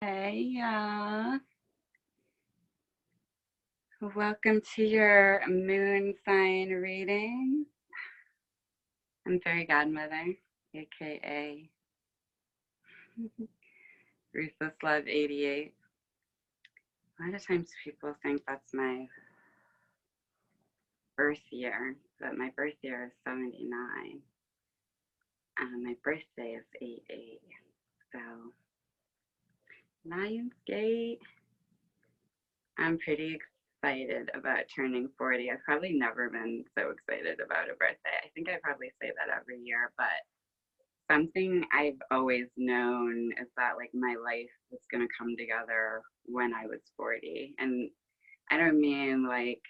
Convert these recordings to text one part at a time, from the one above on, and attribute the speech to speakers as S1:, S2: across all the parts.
S1: Hey, welcome to your moon sign reading. I'm Fairy Godmother, aka Ruthless Love 88. A lot of times people think that's my birth year, but my birth year is 79, and my birthday is 88. So, Lionsgate. I'm pretty excited about turning 40. I've probably never been so excited about a birthday. I think I probably say that every year, but something I've always known is that like my life was going to come together when I was 40. And I don't mean like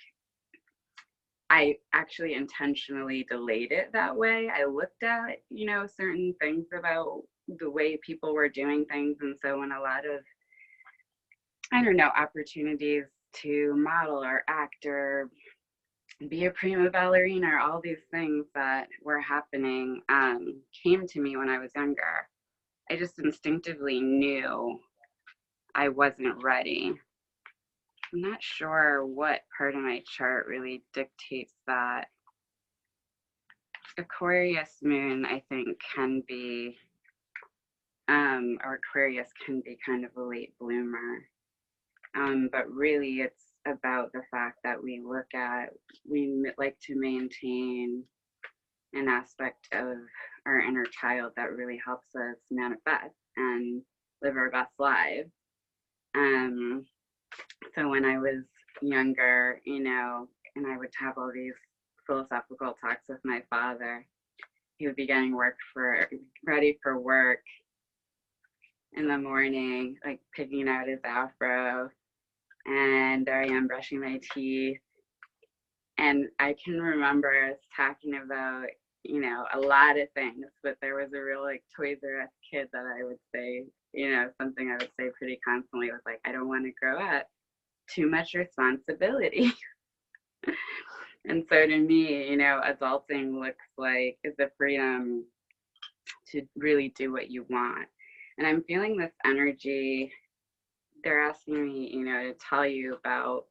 S1: I actually intentionally delayed it that way. I looked at, certain things about the way people were doing things. And so when a lot of, I don't know, opportunities to model or act or be a prima ballerina or all these things that were happening came to me when I was younger, I just instinctively knew I wasn't ready. I'm not sure what part of my chart really dictates that. Aquarius moon, I think, can be, or Aquarius can be kind of a late bloomer. But really it's about the fact that we like to maintain an aspect of our inner child that really helps us manifest and live our best lives. So when I was younger, and I would have all these philosophical talks with my father, he would be getting ready for work in the morning, like picking out his afro, and there I am brushing my teeth. And I can remember us talking about, a lot of things, but there was a real like Toys R Us kid that I would say, something I would say pretty constantly was like, I don't want to grow up. Too much responsibility. And so to me, adulting looks like is the freedom to really do what you want. And I'm feeling this energy. They're asking me, to tell you about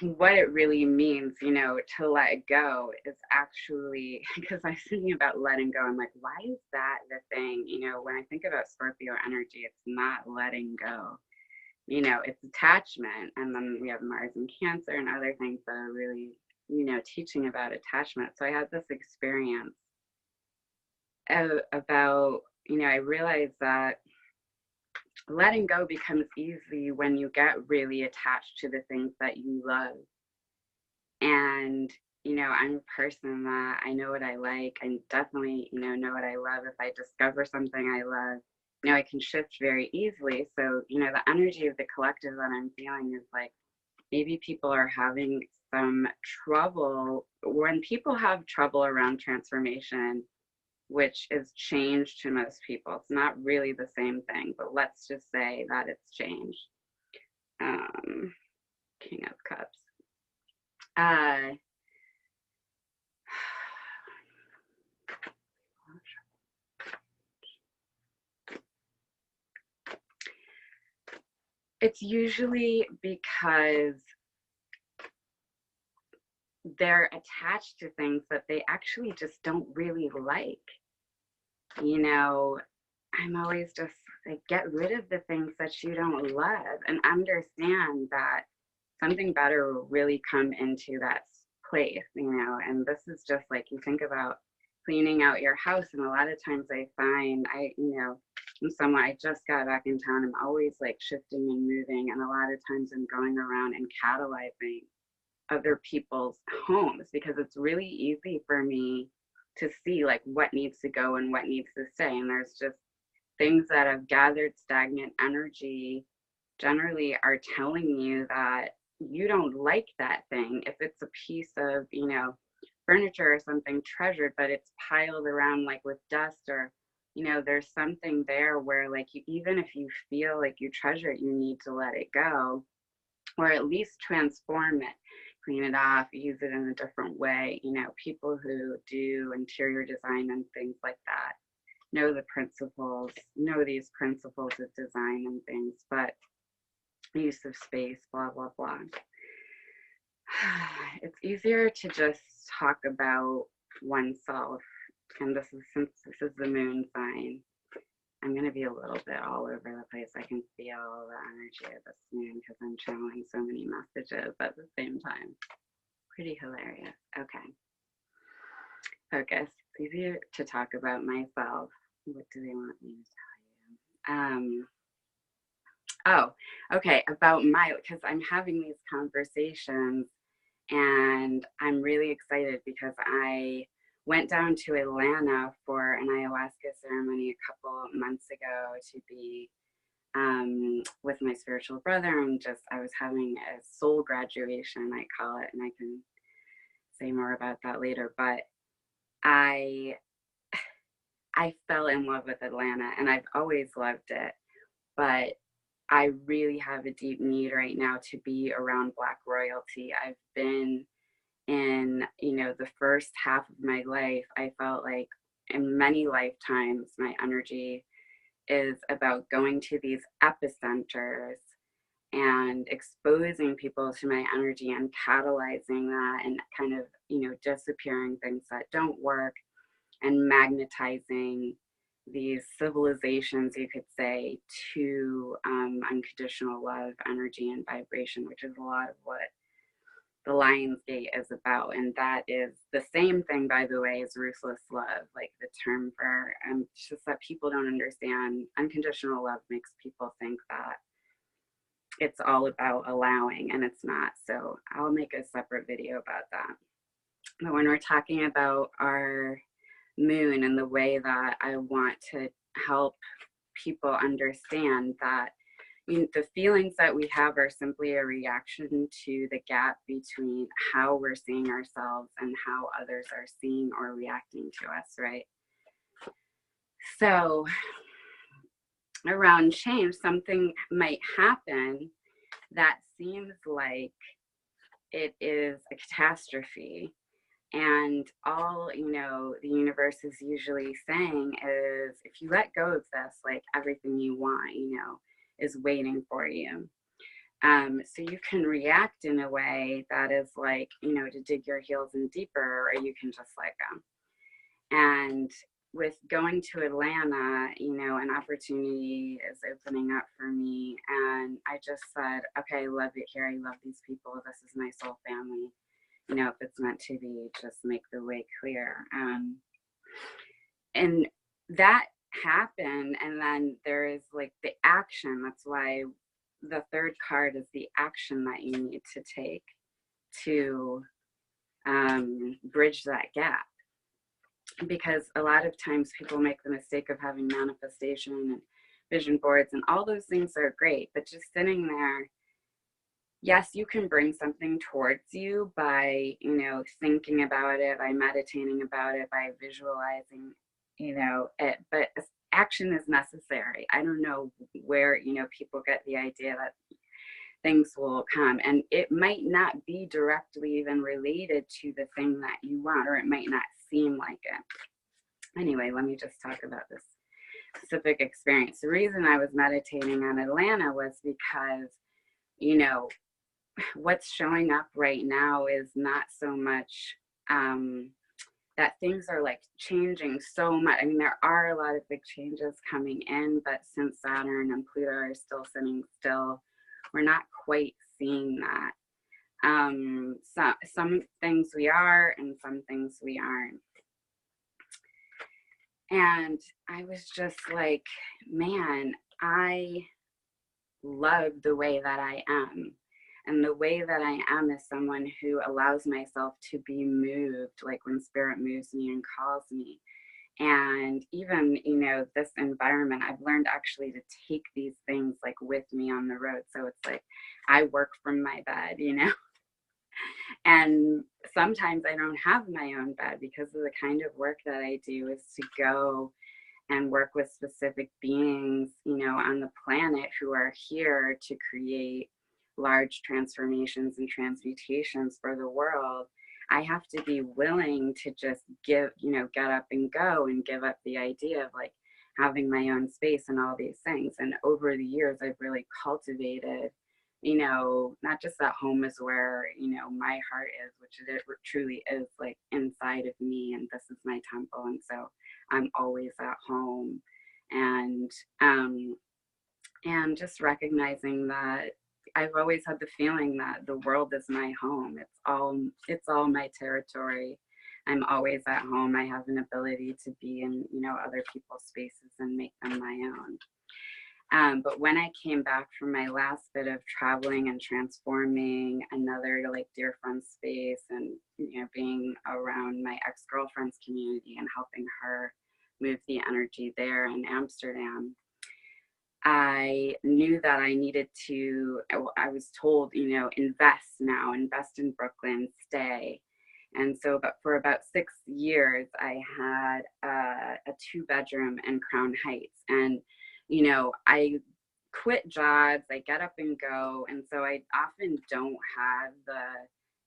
S1: what it really means, to let go is actually, because I was thinking about letting go. I'm like, why is that the thing? When I think about Scorpio energy, it's not letting go. It's attachment. And then we have Mars and Cancer and other things that are really, teaching about attachment. So I had this experience about, I realized that letting go becomes easy when you get really attached to the things that you love. And, I'm a person that I know what I like. I definitely, know what I love. If I discover something I love, I can shift very easily. So, the energy of the collective that I'm feeling is like, maybe people are having some trouble. When people have trouble around transformation, which is change to most people, it's not really the same thing, but let's just say that it's change. King of Cups. It's usually because they're attached to things that they actually just don't really like. I'm always just like, get rid of the things that you don't love and understand that something better will really come into that place, and this is just like, you think about cleaning out your house, and a lot of times I find I'm someone, I just got back in town, I'm always like shifting and moving, and a lot of times I'm going around and catalyzing other people's homes because it's really easy for me to see like what needs to go and what needs to stay. And there's just things that have gathered stagnant energy generally are telling you that you don't like that thing. If it's a piece of, furniture or something treasured, but it's piled around like with dust, or, there's something there where like even if you feel like you treasure it, you need to let it go, or at least transform it, clean it off, use it in a different way. People who do interior design and things like that, know the principles, know these principles of design and things, but use of space, blah, blah, blah. It's easier to just talk about oneself. And this is, since this is the moon sign, I'm going to be a little bit all over the place. I can feel the energy of this moon because I'm channeling so many messages at the same time. Pretty hilarious. Okay. Focus. It's easier to talk about myself. What do they want me to tell you? Oh, okay. About because I'm having these conversations and I'm really excited because I went down to Atlanta for an ayahuasca ceremony a couple months ago to be with my spiritual brother, and I was having a soul graduation, I call it, and I can say more about that later. But I fell in love with Atlanta, and I've always loved it, but I really have a deep need right now to be around Black royalty. I've been in, the first half of my life, I felt like in many lifetimes, my energy is about going to these epicenters and exposing people to my energy and catalyzing that and kind of, disappearing things that don't work and magnetizing these civilizations, you could say, to unconditional love, energy, and vibration, which is a lot of what the Lionsgate is about. And that is the same thing, by the way, as ruthless love, like the term for, it's just that people don't understand. Unconditional love makes people think that it's all about allowing, and it's not. So I'll make a separate video about that. But when we're talking about our moon and the way that I want to help people understand that the feelings that we have are simply a reaction to the gap between how we're seeing ourselves and how others are seeing or reacting to us, right? So around change, something might happen that seems like it is a catastrophe. And all, the universe is usually saying is, if you let go of this, like everything you want, is waiting for you. So you can react in a way that is like, to dig your heels in deeper, or you can just let go. And with going to Atlanta, an opportunity is opening up for me. And I just said, okay, I love it here. I love these people. This is my soul family. If it's meant to be, just make the way clear. And that happened. And then there is like the action. That's why the third card is the action that you need to take to bridge that gap. Because a lot of times people make the mistake of having manifestation and vision boards, and all those things are great, but just sitting there, yes, you can bring something towards you by, thinking about it, by meditating about it, by visualizing, it, but action is necessary. I don't know where, people get the idea that things will come, and it might not be directly even related to the thing that you want, or it might not seem like it. Anyway, let me just talk about this specific experience. The reason I was meditating on Atlanta was because, what's showing up right now is not so much that things are like changing so much. I mean, there are a lot of big changes coming in, but since Saturn and Pluto are still sitting still, we're not quite seeing that. Some things we are, and some things we aren't. And I was just like, man, I love the way that I am. And the way that I am is someone who allows myself to be moved, like when spirit moves me and calls me. And even, this environment, I've learned actually to take these things like with me on the road. So it's like, I work from my bed, and sometimes I don't have my own bed because of the kind of work that I do is to go and work with specific beings, on the planet who are here to create large transformations and transmutations for the world. I have to be willing to just get up and go and give up the idea of like having my own space and all these things. And over the years, I've really cultivated, you know, not just that home is where, you know, my heart is, which it truly is, like inside of me, and this is my temple. And so I'm always at home. And just recognizing that I've always had the feeling that the world is my home. It's all my territory. I'm always at home. I have an ability to be in, you know, other people's spaces and make them my own. But when I came back from my last bit of traveling and transforming another like dear friend space, and, you know, being around my ex-girlfriend's community and helping her move the energy there in Amsterdam, I knew that I needed to, I was told, you know, invest in Brooklyn, stay. And so, but for about 6 years, I had a 2-bedroom in Crown Heights. And, you know, I quit jobs, I get up and go. And so I often don't have the,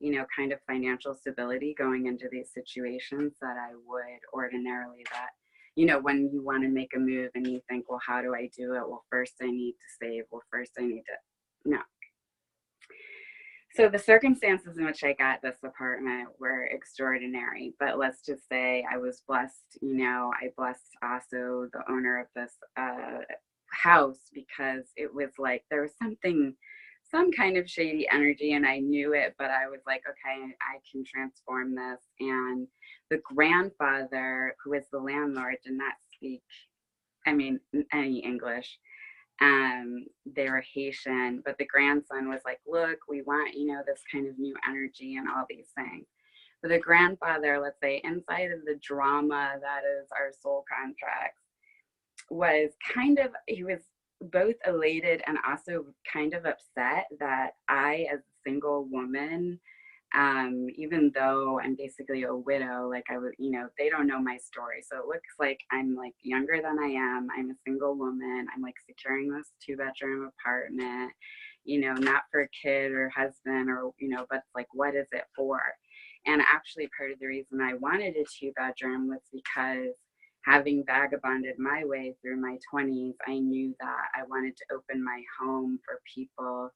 S1: you know, kind of financial stability going into these situations that I would ordinarily. That, you know, when you want to make a move and you think, well, how do I do it? Well, first I need to save. Well, first I need to, no. So the circumstances in which I got this apartment were extraordinary, but let's just say I was blessed, you know, I blessed also the owner of this house, because it was like, there was some kind of shady energy, and I knew it, but I was like, okay, I can transform this. And the grandfather, who was the landlord, did not speak, I mean, any English. They were Haitian, but the grandson was like, look, we want, you know, this kind of new energy and all these things. But the grandfather, let's say, inside of the drama that is our soul contracts, was kind of, he was both elated and also kind of upset that I, as a single woman, even though I'm basically a widow, like I was, you know, they don't know my story. So it looks like I'm like younger than I am. I'm a single woman. I'm like securing this 2-bedroom apartment, you know, not for a kid or husband, or, you know, but like, what is it for? And actually part of the reason I wanted a 2-bedroom was because, having vagabonded my way through my 20s, I knew that I wanted to open my home for people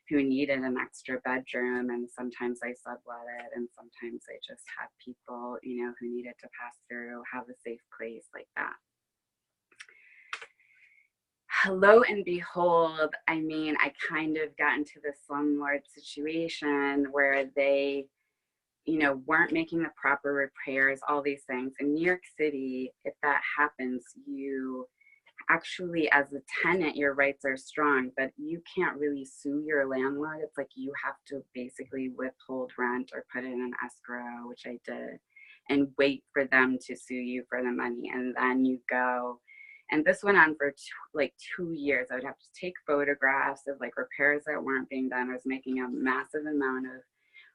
S1: who needed an extra bedroom. And sometimes I sublet it, and sometimes I just had people, you know, who needed to pass through, have a safe place like that. Lo and behold, I mean, I kind of got into this slumlord situation where they, you know, weren't making the proper repairs, all these things. In New York City, if that happens, you actually, as a tenant, your rights are strong, but you can't really sue your landlord. It's like you have to basically withhold rent or put it in escrow, which I did, and wait for them to sue you for the money. And then you go. And this went on for like 2 years. I would have to take photographs of like repairs that weren't being done. I was making a massive amount of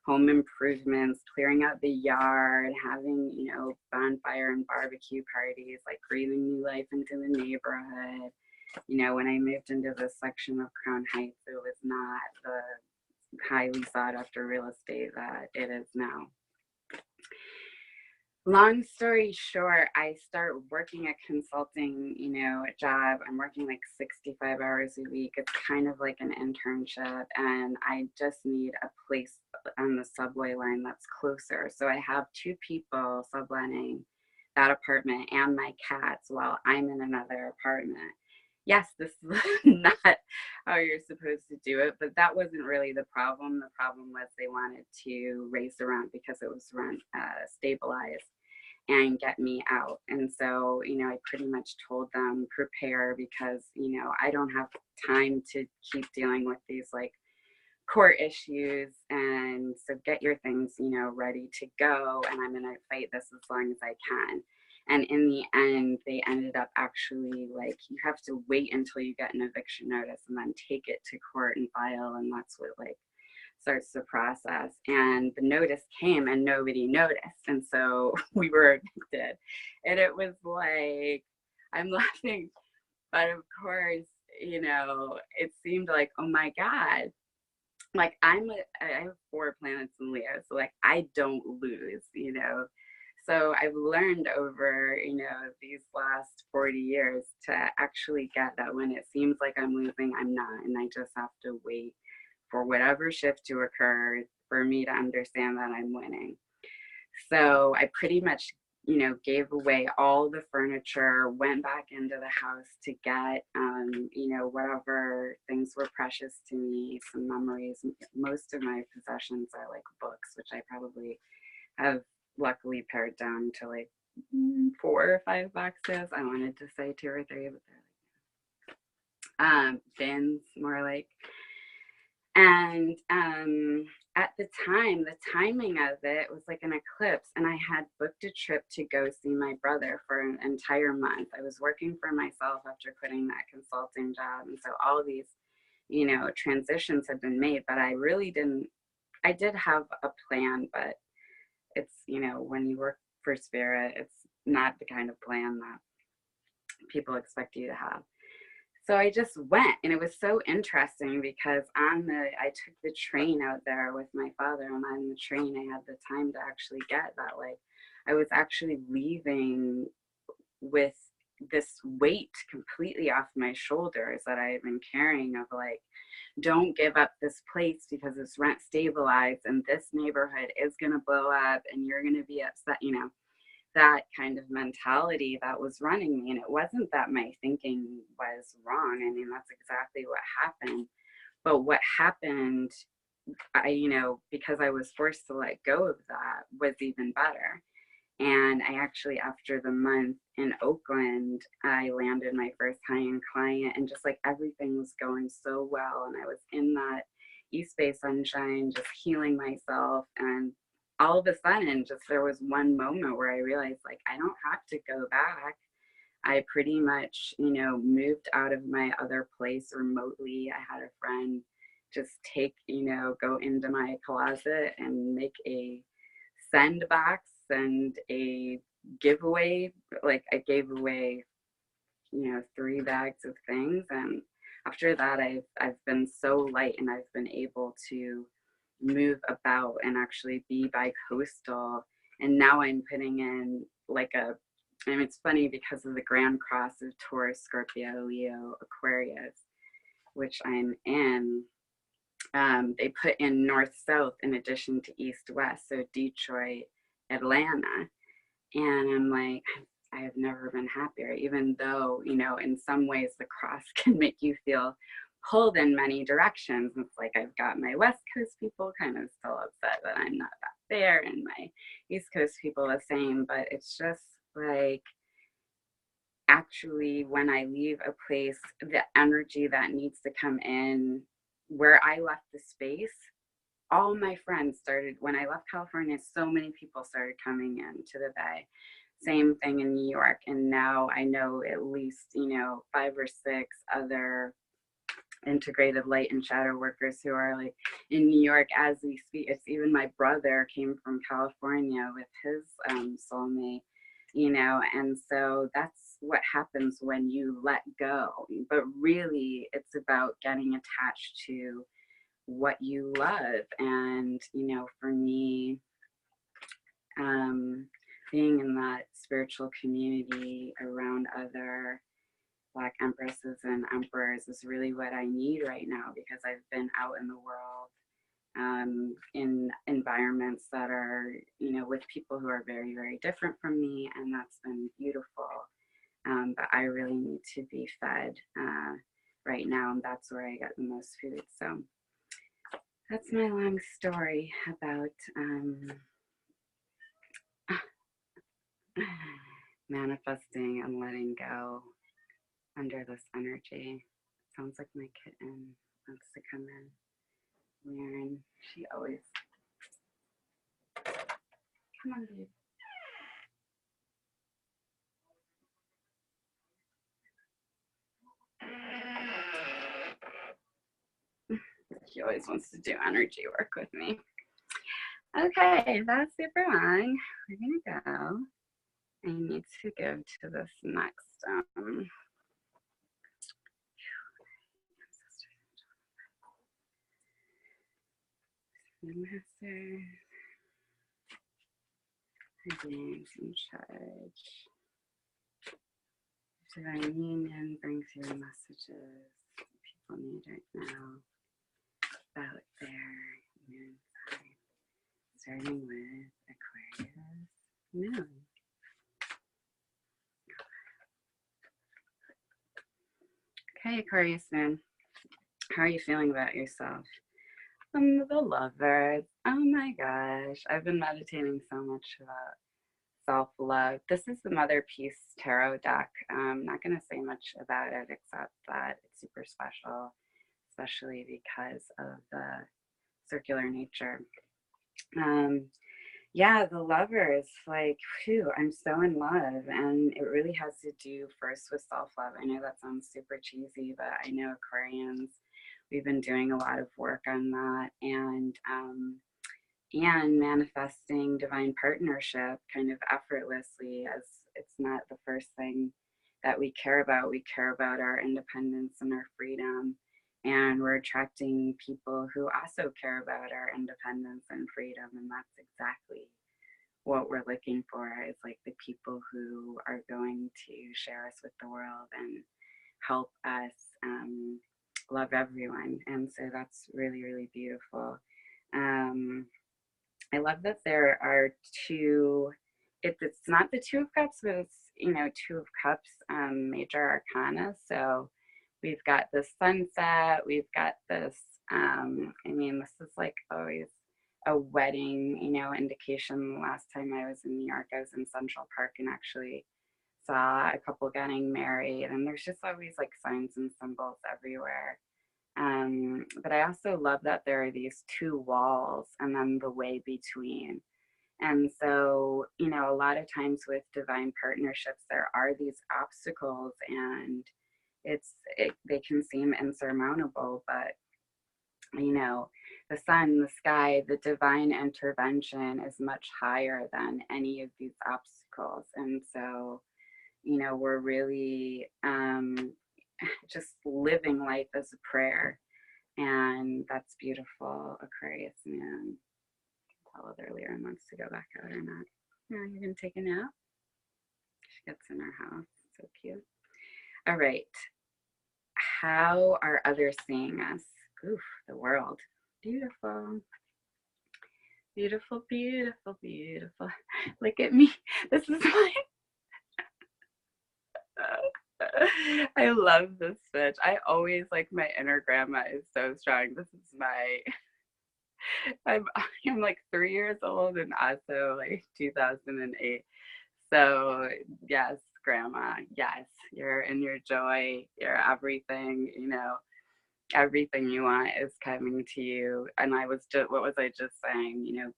S1: home improvements, clearing out the yard, having, you know, bonfire and barbecue parties, like breathing new life into the neighborhood. You know, when I moved into this section of Crown Heights, it was not the highly sought after real estate that it is now. Long story short, I start working a consulting, you know, job. I'm working like 65 hours a week. It's kind of like an internship, and I just need a place on the subway line that's closer. So I have 2 people subletting that apartment and my cats while I'm in another apartment. Yes, this is not how you're supposed to do it, but that wasn't really the problem. The problem was they wanted to raise the rent because it was rent stabilized and get me out. And so, you know, I pretty much told them, prepare, because, you know, I don't have time to keep dealing with these like court issues. And so get your things, you know, ready to go. And I'm going to fight this as long as I can. And in the end, they ended up actually like, you have to wait until you get an eviction notice and then take it to court and file. And that's what like starts the process. And the notice came and nobody noticed. And so we were evicted. And it was like, I'm laughing, but of course, you know, it seemed like, oh my God, like I have 4 planets in Leo, so like I don't lose, you know. So I've learned over, you know, these last 40 years to actually get that when it seems like I'm losing, I'm not. And I just have to wait for whatever shift to occur for me to understand that I'm winning. So I pretty much, you know, gave away all the furniture, went back into the house to get, you know, whatever things were precious to me, some memories. Most of my possessions are like books, which I probably have luckily pared down to like 4 or 5 boxes. I wanted to say 2 or 3, but they're like bins more like. And at the time, the timing of it was like an eclipse, and I had booked a trip to go see my brother for an entire month. I was working for myself after quitting that consulting job, and so all these, you know, transitions had been made, but I really didn't. I did have a plan, but it's, you know, when you work for spirit, it's not the kind of plan that people expect you to have. So I just went, and it was so interesting because I took the train out there with my father, and on the train I had the time to actually get that, like, I was actually leaving with this weight completely off my shoulders that I had been carrying of like, don't give up this place because it's rent stabilized and this neighborhood is going to blow up and you're going to be upset, you know, that kind of mentality that was running me. And it wasn't that my thinking was wrong. I mean, that's exactly what happened. But what happened, you know, because I was forced to let go of that, was even better. And I actually, after the month in Oakland, I landed my first high-end client, and just like everything was going so well. And I was in that East Bay sunshine, just healing myself. And all of a sudden, just there was one moment where I realized, like, I don't have to go back. I pretty much, you know, moved out of my other place remotely. I had a friend just take, you know, go into my closet and make a send box and a giveaway. Like, I gave away, you know, 3 bags of things. And after that, I've been so light, and I've been able to move about and actually be bi-coastal. And now I'm putting in like and it's funny because of the grand cross of Taurus, Scorpio, Leo, Aquarius, which I'm in. They put in north-south in addition to east-west, so Detroit, Atlanta. And I'm like, I have never been happier, even though, you know, in some ways the cross can make you feel pulled in many directions. It's like I've got my West Coast people kind of still upset that I'm not back there, and my East Coast people the same. But it's just like, actually, when I leave a place, the energy that needs to come in, where I left the space, all my friends started, when I left California, so many people started coming in to the Bay. Same thing in New York. And now I know at least, you know, 5 or 6 other integrated light and shadow workers who are like in New York as we speak. It's even my brother came from California with his soulmate, you know. And so that's what happens when you let go. But really, it's about getting attached to what you love. And, you know, for me, being in that spiritual community around other Black empresses and emperors is really what I need right now, because I've been out in the world in environments that are, you know, with people who are very, very different from me, and that's been beautiful. But I really need to be fed right now, and that's where I get the most food. So that's my long story about manifesting and letting go under this energy. Sounds like my kitten wants to come in. Lauren, she always, come on, babe. She always wants to do energy work with me. Okay, that's super long. We're gonna go. I need to go to this next master. I beings in charge. Divine union, bring through messages people need right now about their moon sign, starting with Aquarius moon. Okay, Aquarius moon, how are you feeling about yourself? The Lovers. Oh my gosh, I've been meditating so much about self-love. This is the Mother Peace Tarot deck. I'm not going to say much about it except that it's super special, especially because of the circular nature. Yeah, the Lovers, like, phew, I'm so in love, and it really has to do first with self-love. I know that sounds super cheesy, but I know Aquarians, we've been doing a lot of work on that, and manifesting divine partnership kind of effortlessly, as it's not the first thing that we care about. We care about our independence and our freedom, and we're attracting people who also care about our independence and freedom, and that's exactly what we're looking for, is like the people who are going to share us with the world and help us love everyone. And so that's really, really beautiful. I love that there are two, it's not the Two of Cups, but it's, you know, Two of Cups, major arcana. So we've got this sunset, we've got this, I mean, this is like always a wedding, you know, indication. Last time I was in New York, I was in Central Park and actually saw a couple getting married, and there's just always like signs and symbols everywhere. But I also love that there are these two walls and then the way between. And so, you know, a lot of times with divine partnerships, there are these obstacles, and they can seem insurmountable, but, you know, the sun, the sky, the divine intervention is much higher than any of these obstacles. And so, you know, we're really just living life as a prayer. And that's beautiful, Aquarius moon. Tell whether Lyra wants to go back out or not. No, you're going to take a nap? She gets in her house. So cute. All right. How are others seeing us? Oof, the world. Beautiful. Beautiful, beautiful, beautiful. Look at me. This is my... I love this bitch. I always, like, my inner grandma is so strong. This is my... I'm like 3 years old and also like 2008. So yes, grandma, yes, you're in your joy, you're everything, you know, everything you want is coming to you. And I was just, what was I just saying? You know,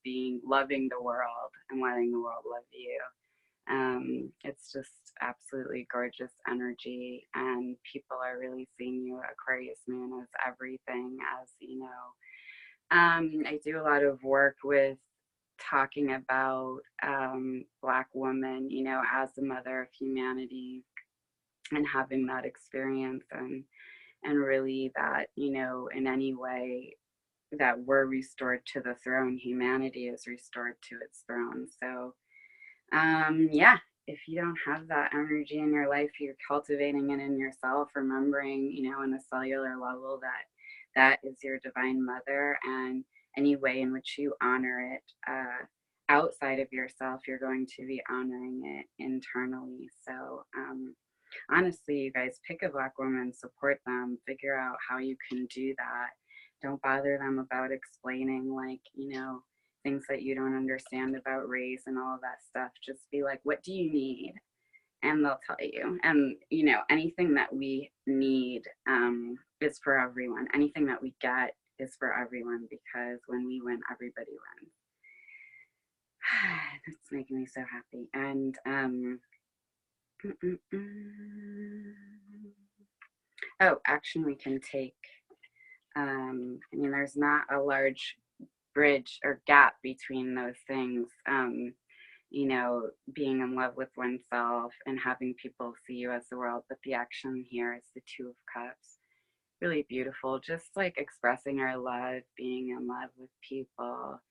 S1: loving the world and letting the world love you. It's just absolutely gorgeous energy, and people are really seeing you, Aquarius moon, as everything, as, you know, I do a lot of work with talking about Black women, you know, as a mother of humanity, and having that experience, and really that, you know, in any way that we're restored to the throne, humanity is restored to its throne. So yeah, if you don't have that energy in your life, you're cultivating it in yourself, remembering, you know, on a cellular level that that is your divine mother, and any way in which you honor it outside of yourself, you're going to be honoring it internally. So honestly, you guys, pick a Black woman, support them, figure out how you can do that. Don't bother them about explaining, like, you know, things that you don't understand about race and all of that stuff. Just be like, what do you need? And they'll tell you. And, you know, anything that we need is for everyone. Anything that we get is for everyone, because when we win, everybody wins. That's making me so happy. And oh, action we can take. I mean, there's not a large bridge or gap between those things. You know, being in love with oneself and having people see you as the world. But the action here is the Two of Cups. Really beautiful. Just like expressing our love, being in love with people,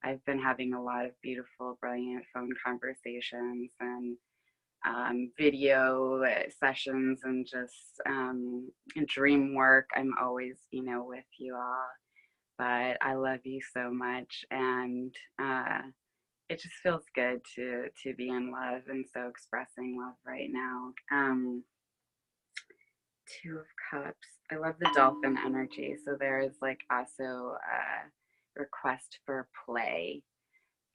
S1: I've been having a lot of beautiful, brilliant phone conversations and video sessions and just dream work. I'm always, with you all. But I love you so much, and it just feels good to be in love, and so expressing love right now. Two of Cups. I love the dolphin energy. So there is like also a request for play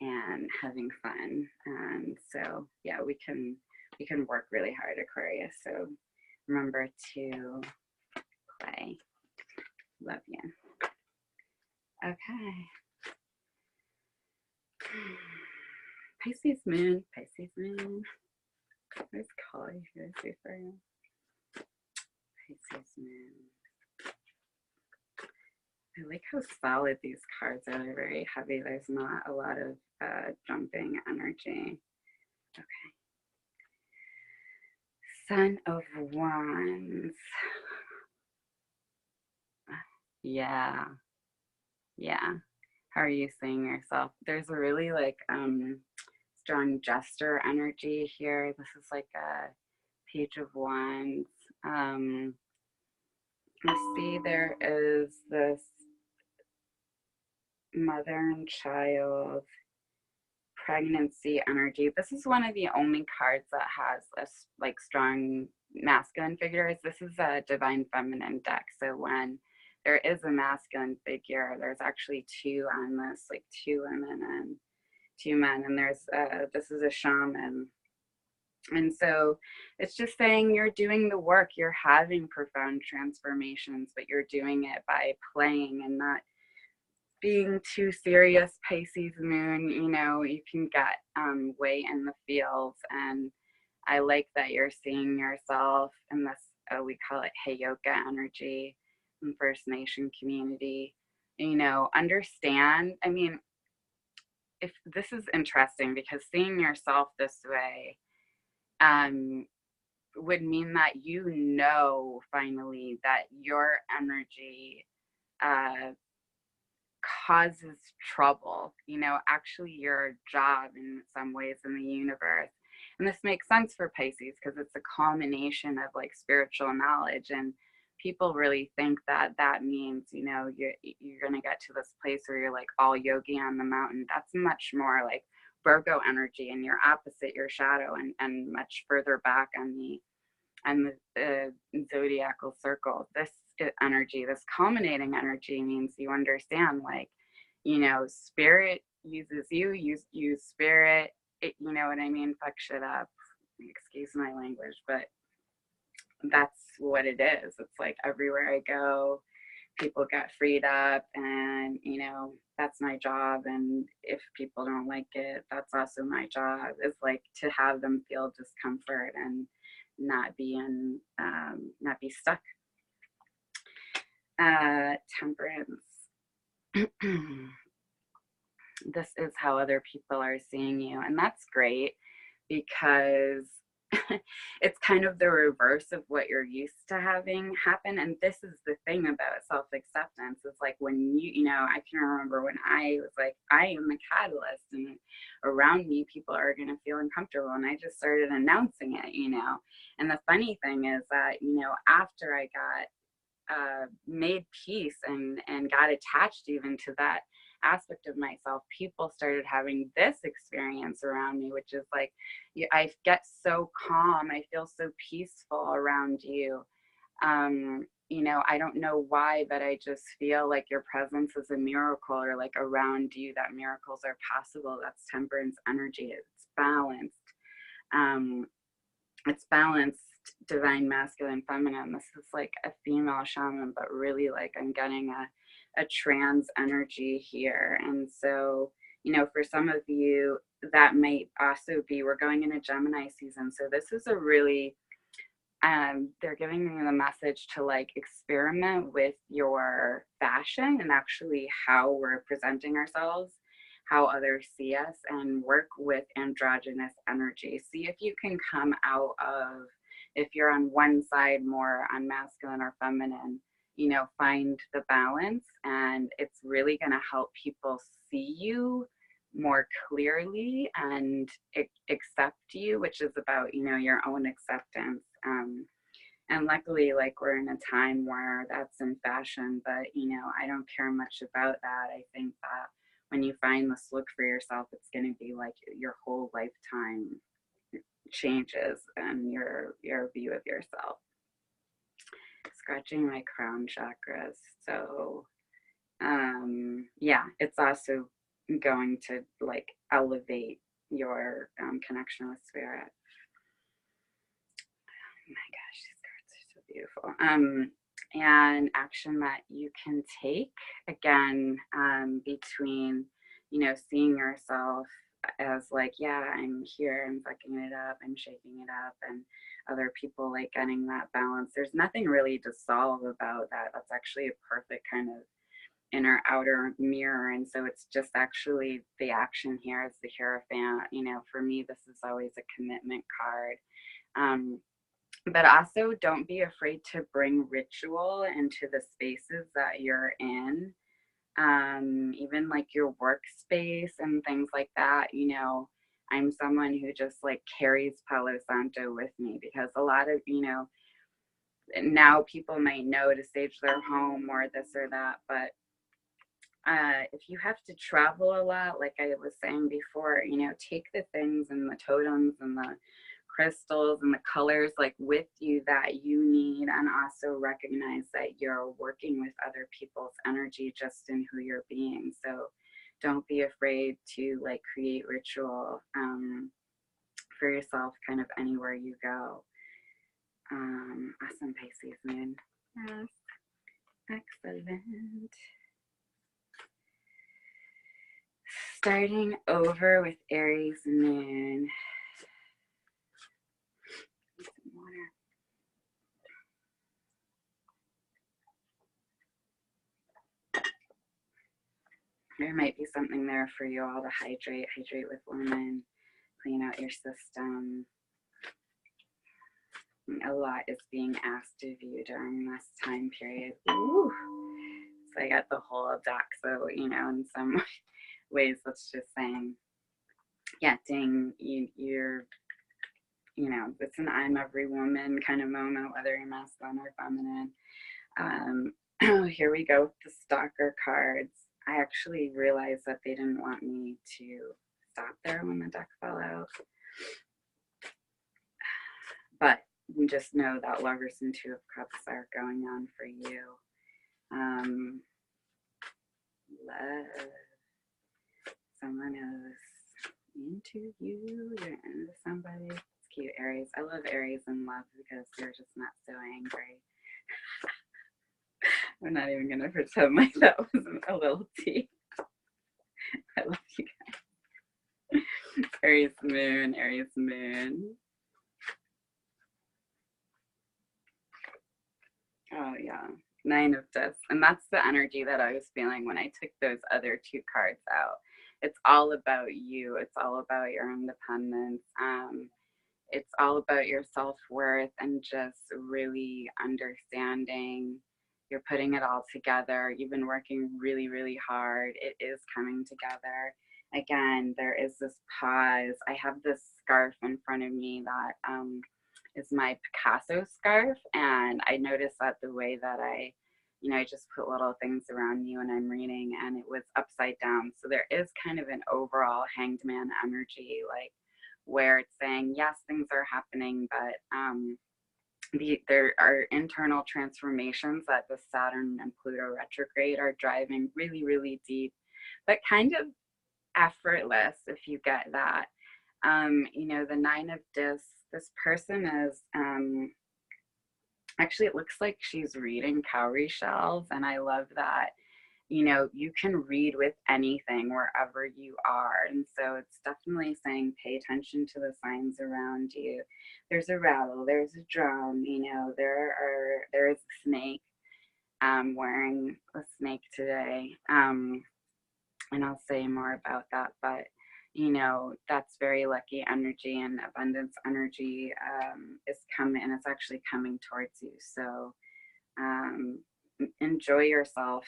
S1: and having fun. And so yeah, we can work really hard, Aquarius. So remember to play. Love you. Okay. Pisces moon, Pisces moon. Where's Kali here? See for you. Pisces moon. I like how solid these cards are. They're very heavy. There's not a lot of jumping energy. Okay. Son of Wands. Yeah. How are you seeing yourself? There's a really like strong jester energy here. This is like a Page of Wands. You see there is this mother and child pregnancy energy. This is one of the only cards that has a like strong masculine figures. This is a divine feminine deck. So when there is a masculine figure, there's actually two on this, like two women and two men. And there's this is a shaman. And so it's just saying you're doing the work, you're having profound transformations, but you're doing it by playing and not being too serious. Pisces moon, you can get way in the fields. And I like that you're seeing yourself in this, we call it Heyoka energy in First Nation community. Understand, if this is interesting because seeing yourself this way would mean that finally that your energy causes trouble, actually your job in some ways in the universe. And this makes sense for Pisces because it's a culmination of like spiritual knowledge, and people really think that means, you're going to get to this place where you're like all yogi on the mountain. That's much more like Virgo energy, and your opposite, your shadow, and much further back on the zodiacal circle. This energy, this culminating energy, means you understand, like, spirit uses you, use spirit. You know what I mean? Fuck shit up. Excuse my language, but that's what it is. It's like everywhere I go, people get freed up, and that's my job. And if people don't like it, that's also my job, is like to have them feel discomfort and not be stuck. Temperance. This is how other people are seeing you, and that's great because it's kind of the reverse of what you're used to having happen. And this is the thing about self-acceptance. It's like when I can remember when I was like, I am the catalyst, and around me people are going to feel uncomfortable, and I just started announcing it. And the funny thing is that after I got made peace and got attached even to that aspect of myself, people started having this experience around me, which is like, I get so calm, I feel so peaceful around you. I don't know why, but I just feel like your presence is a miracle, or like around you that miracles are possible. That's temperance energy. It's balanced. It's balanced, divine masculine feminine. This is like a female shaman, but really like I'm getting a trans energy here. And so for some of you that might also be, we're going into Gemini season, so this is a really they're giving me the message to like experiment with your fashion and actually how we're presenting ourselves, how others see us, and work with androgynous energy. See if you can come out of, if you're on one side more on masculine or feminine, find the balance, and it's really going to help people see you more clearly and accept you, which is about, you know, your own acceptance. And luckily, like, we're in a time where that's in fashion, but, you know, I don't care much about that. I think that when you find this look for yourself, it's going to be like your whole lifetime changes and your view of yourself. Scratching my crown chakras. So, yeah, it's also going to like elevate your connection with spirit. Oh my gosh, these cards are so beautiful. And action that you can take, again, between, you know, seeing yourself as like, yeah, I'm here, I'm fucking it up, I'm shaking it up, and other people like getting that balance. There's nothing really to solve about that. That's actually a perfect kind of inner outer mirror. And so it's just actually the action here is the Hierophant. You know, for me, this is always a commitment card. But also don't be afraid to bring ritual into the spaces that you're in. Even like your workspace and things like that. You know, I'm someone who just like carries Palo Santo with me, because a lot of, you know, now people might know to sage their home or this or that, but if you have to travel a lot, like I was saying before, you know, take the things and the totems and the crystals and the colors like with you that you need, and also recognize that you're working with other people's energy just in who you're being. So don't be afraid to like create ritual for yourself kind of anywhere you go. Awesome, Pisces moon. Yes, excellent. Starting over with Aries moon. Some water. There might be something there for you all to hydrate. Hydrate with lemon. Clean out your system. A lot is being asked of you during this time period. Ooh. So I got the whole deck. So, you know, in some ways, that's just saying, yeah, dang, you're, you know, it's an I'm every woman kind of moment, whether you're masculine or feminine. Here we go with the stalker cards. I actually realized that they didn't want me to stop there when the deck fell out. But just know that Lovers and Two of Cups are going on for you. Love. Someone is into you. You're into somebody. It's cute, Aries. I love Aries in love because they're just not so angry. I'm not even going to pretend like that wasn't a little tea. I love you guys. Aries moon, Aries moon. Oh, yeah. Nine of Discs. And that's the energy that I was feeling when I took those other two cards out. It's all about you. It's all about your independence. It's all about your self-worth and just really understanding you're putting it all together. You've been working really, really hard. It is coming together. Again, there is this pause. I have this scarf in front of me that is my Picasso scarf. And I noticed that the way that I just put little things around you when I'm reading, and it was upside down. So there is kind of an overall hanged man energy, like where it's saying, yes, things are happening, but there are internal transformations that the Saturn and Pluto retrograde are driving really, really deep, but kind of effortless, if you get that. The Nine of Discs, this person is, actually, it looks like she's reading cowrie shells, and I love that. You can read with anything wherever you are. And so it's definitely saying pay attention to the signs around you. There's a rattle, there's a drum, there is a snake. I'm wearing a snake today. And I'll say more about that, but that's very lucky energy, and abundance energy is coming, and it's actually coming towards you. So enjoy yourself,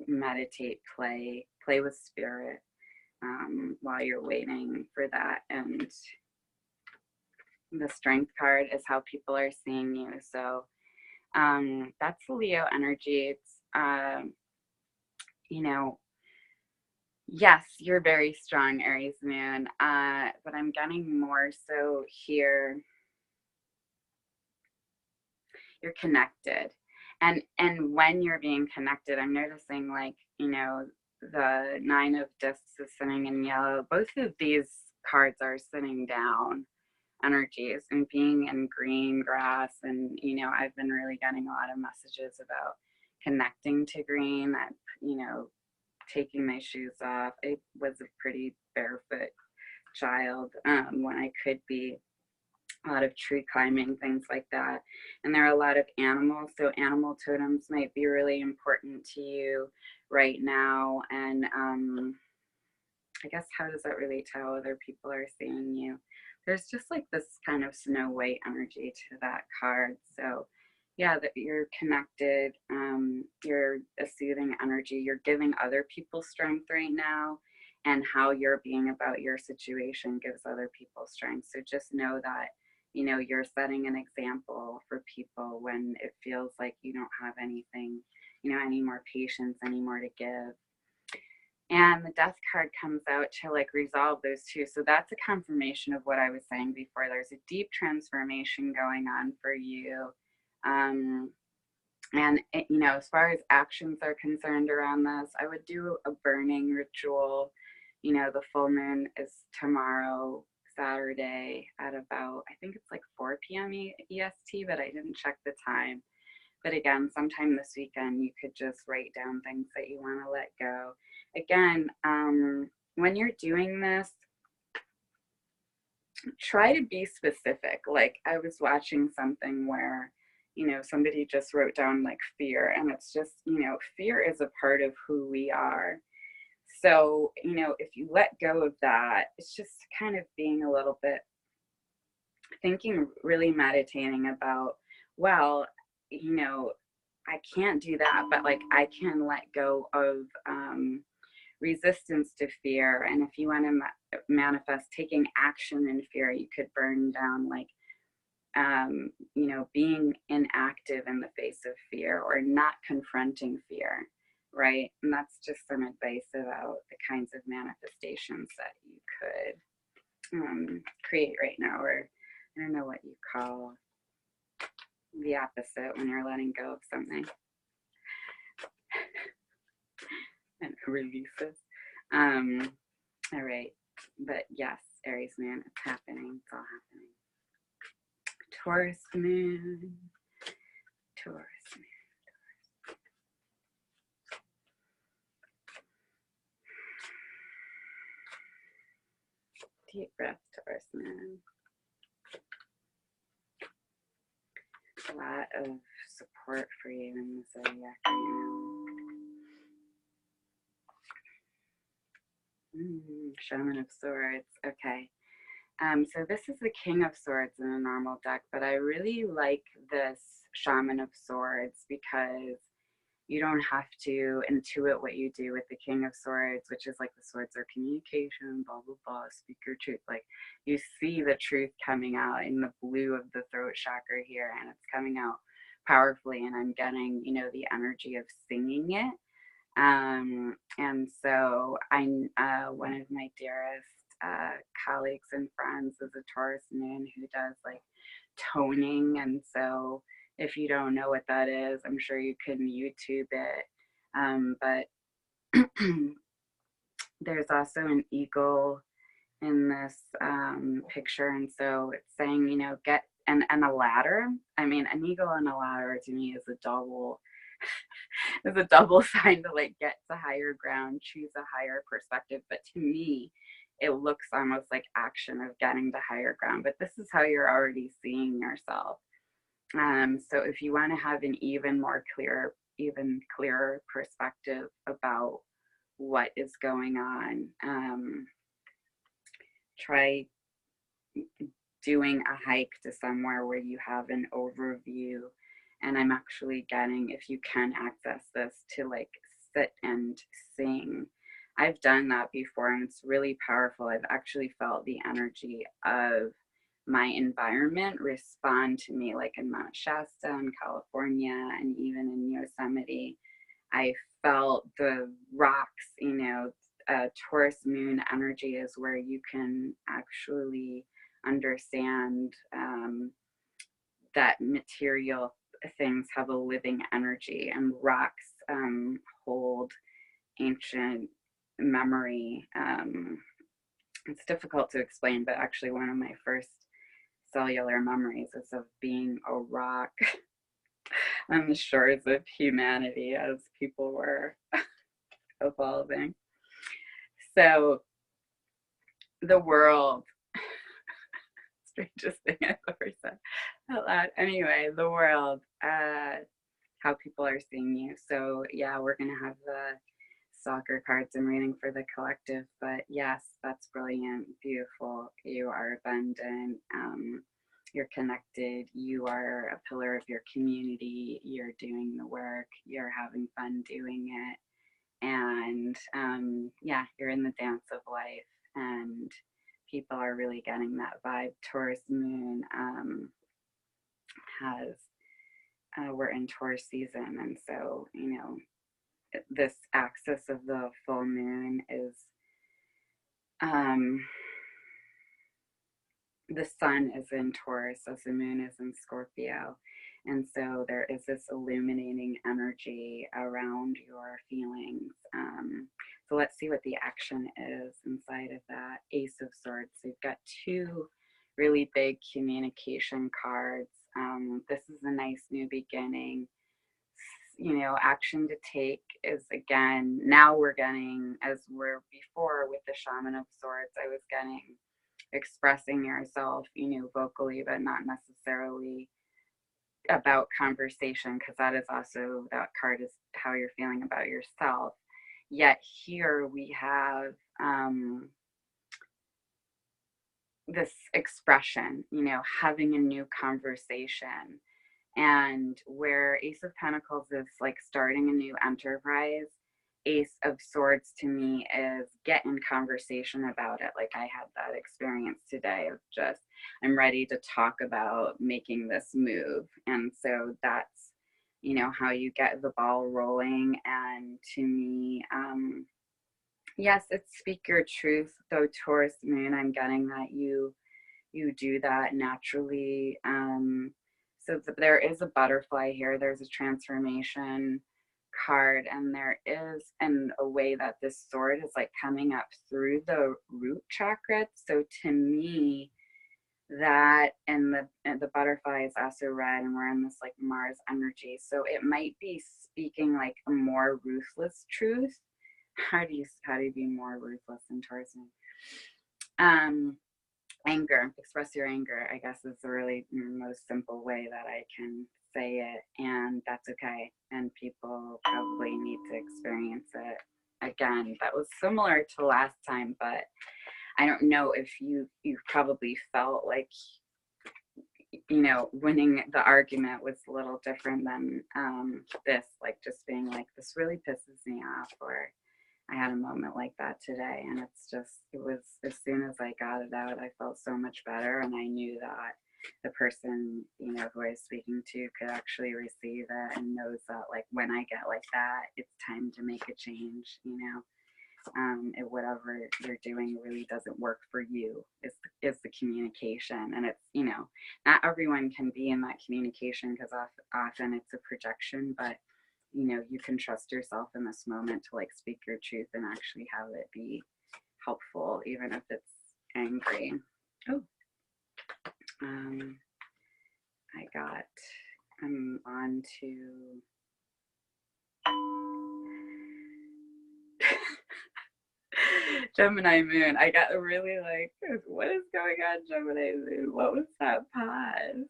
S1: meditate, play with spirit. while you're waiting for that. And the Strength card is how people are seeing you. So that's the Leo energy. It's, you know, yes, you're very strong, Aries moon, but I'm getting more so here. You're connected. And when you're being connected, I'm noticing, like, you know, the Nine of Discs is sitting in yellow. Both of these cards are sitting down energies, and being in green grass. And, you know, I've been really getting a lot of messages about connecting to green, you know, taking my shoes off. I was a pretty barefoot child when I could be. A lot of tree climbing, things like that. And there are a lot of animals, so animal totems might be really important to you right now. And I guess, how does that relate to how other people are seeing you? There's just like this kind of Snow White energy to that card. So yeah, that you're connected, you're a soothing energy, you're giving other people strength right now, and how you're being about your situation gives other people strength. So just know that, you know, you're setting an example for people when it feels like you don't have anything, you know, any more patience, any more to give. And the Death card comes out to like resolve those two. So that's a confirmation of what I was saying before. There's a deep transformation going on for you. And it, you know, as far as actions are concerned around this, I would do a burning ritual. You know, the full moon is tomorrow, Saturday, at about, I think it's like 4 p.m. EST, but I didn't check the time. But again, sometime this weekend, you could just write down things that you want to let go. Again, when you're doing this, try to be specific. Like, I was watching something where, you know, somebody just wrote down like fear, and it's just, you know, fear is a part of who we are. So, you know, if you let go of that, it's just kind of being a little bit thinking, really meditating about, well, you know, I can't do that, but like I can let go of resistance to fear. And if you want to manifest taking action in fear, you could burn down like, you know, being inactive in the face of fear, or not confronting fear, right? And that's just some advice about the kinds of manifestations that you could create right now, or I don't know what you call the opposite when you're letting go of something. And releases. All right. But yes, Aries moon, it's happening. It's all happening. Taurus moon. Taurus moon. Deep breath, Taurus moon. A lot of support for you in the zodiac right now. Shaman of Swords. Okay. So this is the King of Swords in a normal deck, but I really like this Shaman of Swords because you don't have to intuit what you do with the King of Swords, which is like the swords are communication, blah, blah, blah, speak your truth. Like, you see the truth coming out in the blue of the throat chakra here, and it's coming out powerfully, and I'm getting, you know, the energy of singing it. And so one of my dearest colleagues and friends is a Taurus moon who does like toning. And so if you don't know what that is, I'm sure you can YouTube it. But there's also an eagle in this picture. And so it's saying, you know, get, and a ladder. I mean, an eagle and a ladder to me is a double is a double sign to like get to higher ground, choose a higher perspective. But to me, it looks almost like action of getting to higher ground. But this is how you're already seeing yourself. So if you want to have an even clearer perspective about what is going on, try doing a hike to somewhere where you have an overview. And I'm actually getting, if you can access this, to like sit and sing I've done that before, and it's really powerful. I've actually felt the energy of my environment respond to me, like in Mount Shasta in California and even in Yosemite. I felt the rocks, Taurus moon energy is where you can actually understand that material things have a living energy, and rocks hold ancient memory. It's difficult to explain, but actually one of my first cellular memories is of being a rock on the shores of humanity as people were evolving. So the world, strangest thing I've ever said out loud. Anyway, the world, how people are seeing you. So yeah, we're gonna have the soccer cards I'm reading for the collective, but yes, that's brilliant, beautiful. You are abundant, you're connected, you are a pillar of your community, you're doing the work, you're having fun doing it, and yeah, you're in the dance of life, and people are really getting that vibe. Taurus moon has we're in Taurus season, and so this axis of the full moon is the sun is in Taurus as the moon is in Scorpio, and so there is this illuminating energy around your feelings. So let's see what the action is inside of that. Ace of Swords. So you've got two really big communication cards. This is a nice new beginning. Action to take is, again, now we're getting, as we're before with the Shaman of Swords, I was getting expressing yourself, vocally, but not necessarily about conversation, because that is also, that card is how you're feeling about yourself. Yet here we have this expression, having a new conversation. And where Ace of Pentacles is like starting a new enterprise, Ace of Swords to me is get in conversation about it. Like I had that experience today of just, I'm ready to talk about making this move. And so that's, how you get the ball rolling. And to me, yes, it's speak your truth. Though Taurus moon, I'm getting that you do that naturally. So there is a butterfly here. There's a transformation card, and there is in a way that this sword is like coming up through the root chakra. So to me, that and the butterfly is also red, and we're in this like Mars energy. So it might be speaking like a more ruthless truth. How do you be more ruthless in Taurus? Anger, express your anger, I guess, is the really most simple way that I can say it, and that's okay. And people probably need to experience it again. That was similar to last time, but I don't know if you probably felt like winning the argument was a little different than this, like just being like, this really pisses me off, or I had a moment like that today, and it was as soon as I got it out, I felt so much better, and I knew that the person, who I was speaking to could actually receive it and knows that, like, when I get like that, it's time to make a change, if whatever you're doing really doesn't work for you, is the communication. And it's, not everyone can be in that communication, because often it's a projection, but you can trust yourself in this moment to like speak your truth and actually have it be helpful, even if it's angry. Oh, I'm on to Gemini moon. I got really like, what is going on, Gemini moon? What was that pause?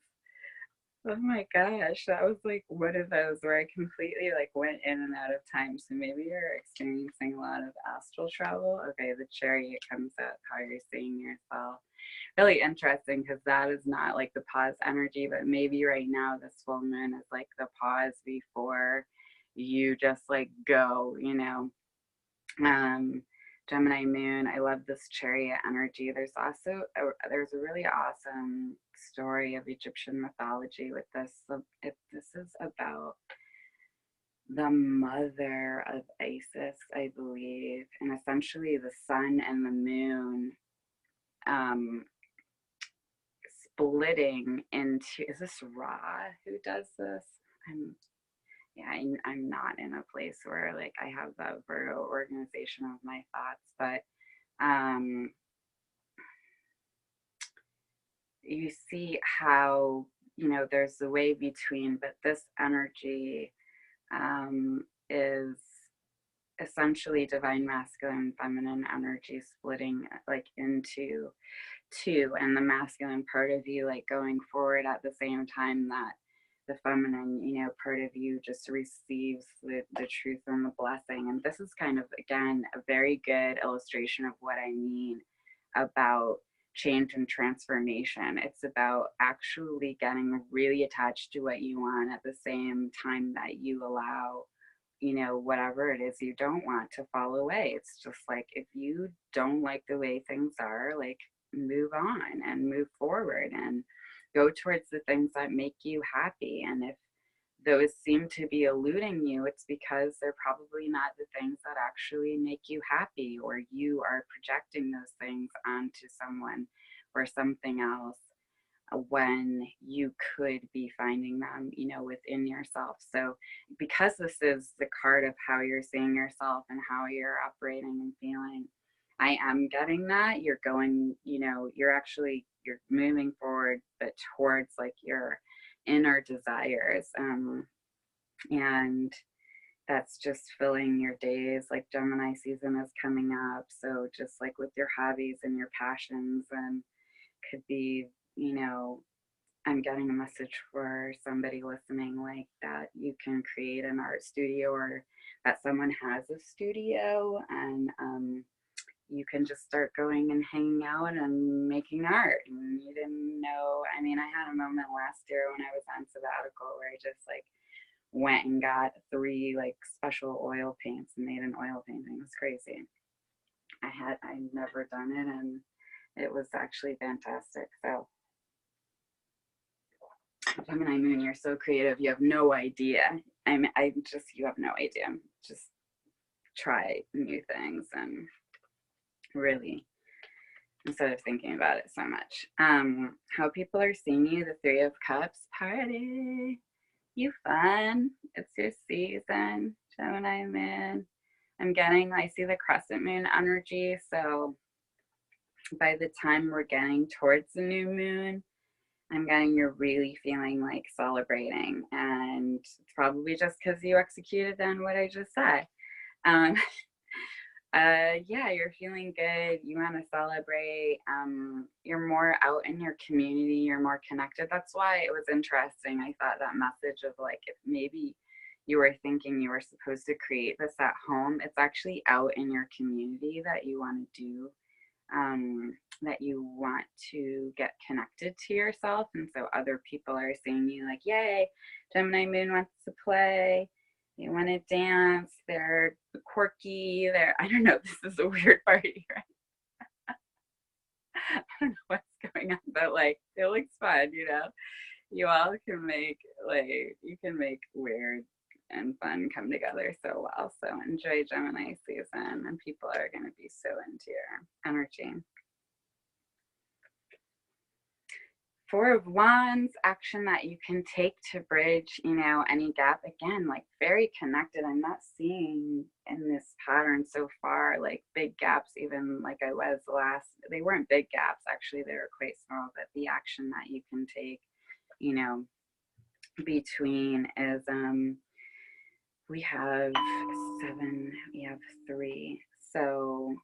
S1: Oh my gosh, that was like one of those where I completely like went in and out of time. So maybe you're experiencing a lot of astral travel. Okay, the chariot comes up, how you're seeing yourself. Really interesting, because that is not like the pause energy, but maybe right now this full moon is like the pause before you just like go, Gemini moon. I love this chariot energy. There's also there's a really awesome story of Egyptian mythology with this. This is about the mother of Isis, I believe, and essentially the sun and the moon splitting into, is this Ra who does this? I'm not in a place where like I have the Virgo organization of my thoughts, but you see how, you know, there's the way between, but this energy is essentially divine masculine feminine energy splitting like into two, and the masculine part of you like going forward at the same time that the feminine, you know, part of you just receives the truth and the blessing. And this is kind of, again, a very good illustration of what I mean about change and transformation. It's about actually getting really attached to what you want at the same time that you allow, you know, whatever it is you don't want to fall away. It's just like, if you don't like the way things are, like, move on and move forward and go towards the things that make you happy. And if those seem to be eluding you, it's because they're probably not the things that actually make you happy, or you are projecting those things onto someone or something else when you could be finding them, you know, within yourself. So because this is the card of how you're seeing yourself and how you're operating and feeling, I am getting that you're going, you know, you're moving forward, but towards like your inner desires. And that's just filling your days. Like Gemini season is coming up. So just like with your hobbies and your passions, and could be, you know, I'm getting a message for somebody listening, like that you can create an art studio, or that someone has a studio, and you can just start going and hanging out and making art. And you didn't know, I mean, I had a moment last year when I was on sabbatical where I just like went and got 3 like special oil paints and made an oil painting. It was crazy. I'd never done it, and it was actually fantastic. So Gemini moon, you're so creative. You have no idea. You have no idea. Just try new things and really, instead of thinking about it so much. How people are seeing you, the 3 of Cups, party. You fun. It's your season, Gemini moon. I see the crescent moon energy. So by the time we're getting towards the new moon, I'm getting you're really feeling like celebrating. And it's probably just because you executed on what I just said. Yeah, you're feeling good. You want to celebrate. You're more out in your community. You're more connected. That's why it was interesting. I thought that message of like, if maybe you were thinking you were supposed to create this at home, it's actually out in your community that you want to do, that you want to get connected to yourself. And so other people are seeing you like, yay, Gemini moon wants to play. They want to dance, they're quirky, I don't know, this is a weird party, right? I don't know what's going on, but like, it looks fun, you know? You all can make, like, you can make weird and fun come together so well. So enjoy Gemini season, and people are going to be so into your energy. 4 of Wands, action that you can take to bridge, you know, any gap. Again, like very connected. I'm not seeing in this pattern so far, like big gaps, even like I was they weren't big gaps, actually, they were quite small, but the action that you can take, you know, between is, we have 7, we have 3. So,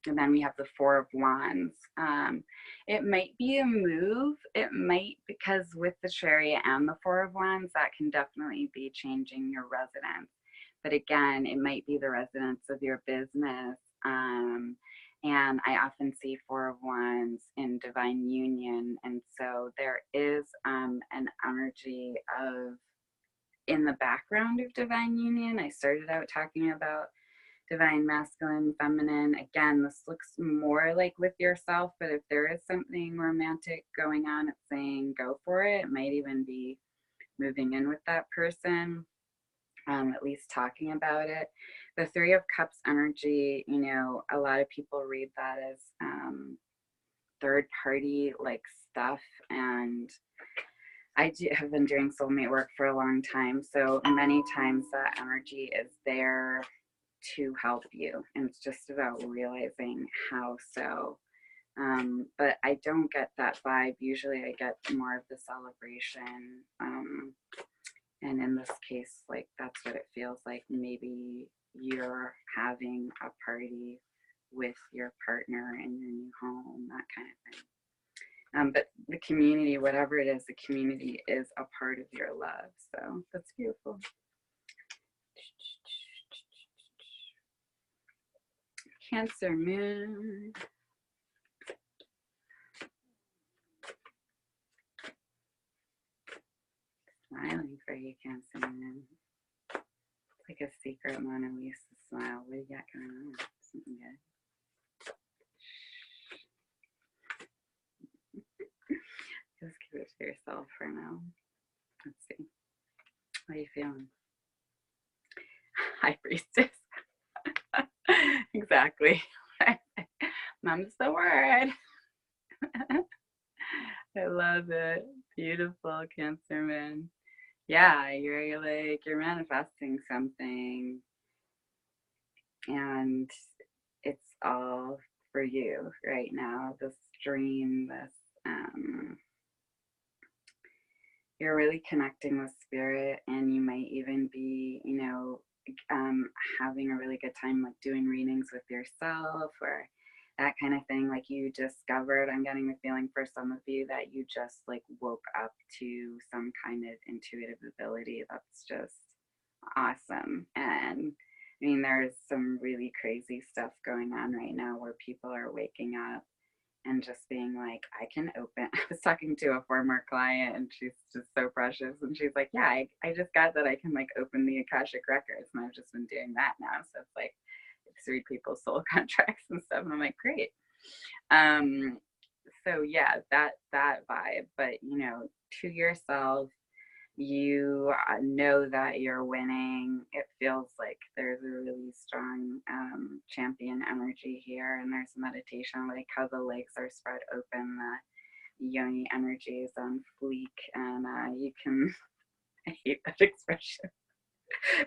S1: and then we have the 4 of Wands. It might be a move. It might, because with the Chariot and the 4 of Wands, that can definitely be changing your residence. But again, it might be the residence of your business. And I often see 4 of Wands in divine union. And so there is an energy of, in the background of divine union. I started out talking about divine masculine, feminine. Again, this looks more like with yourself, but if there is something romantic going on, it's saying go for it. It might even be moving in with that person, at least talking about it. The Three of Cups energy, you know, a lot of people read that as third party like stuff, and I have been doing soulmate work for a long time, so many times that energy is there to help you, and it's just about realizing how so. But I don't get that vibe. Usually I get more of the celebration, and in this case, like, that's what it feels like. Maybe you're having a party with your partner in your new home, that kind of thing. But the community, whatever it is, the community is a part of your love. So that's beautiful. Cancer moon. Smiling for you, Cancer moon. It's like a secret Mona Lisa smile. What do you got going on? Something good. Just keep it to yourself for now. Let's see. What are you feeling? High Priestess. Exactly. Mum's the word. I love it. Beautiful, Cancer moon. Yeah, you're like, you're manifesting something, and it's all for you right now. This dream, this you're really connecting with spirit, and you might even be, you know, having a really good time like doing readings with yourself or that kind of thing. Like, you discovered, I'm getting the feeling for some of you that you just like woke up to some kind of intuitive ability that's just awesome. And I mean, there's some really crazy stuff going on right now where people are waking up and just being like, I can open. I was talking to a former client, and she's just so precious, and she's like, yeah, I just got that I can like open the Akashic records, and I've just been doing that now. So it's like, it's read people's soul contracts and stuff, and I'm like, great. So yeah, that vibe. But you know, to yourself, you know that you're winning. It feels like there's a really strong champion energy here, and there's meditation, like how the legs are spread open, the yoni energy is on fleek, and you can, I hate that expression,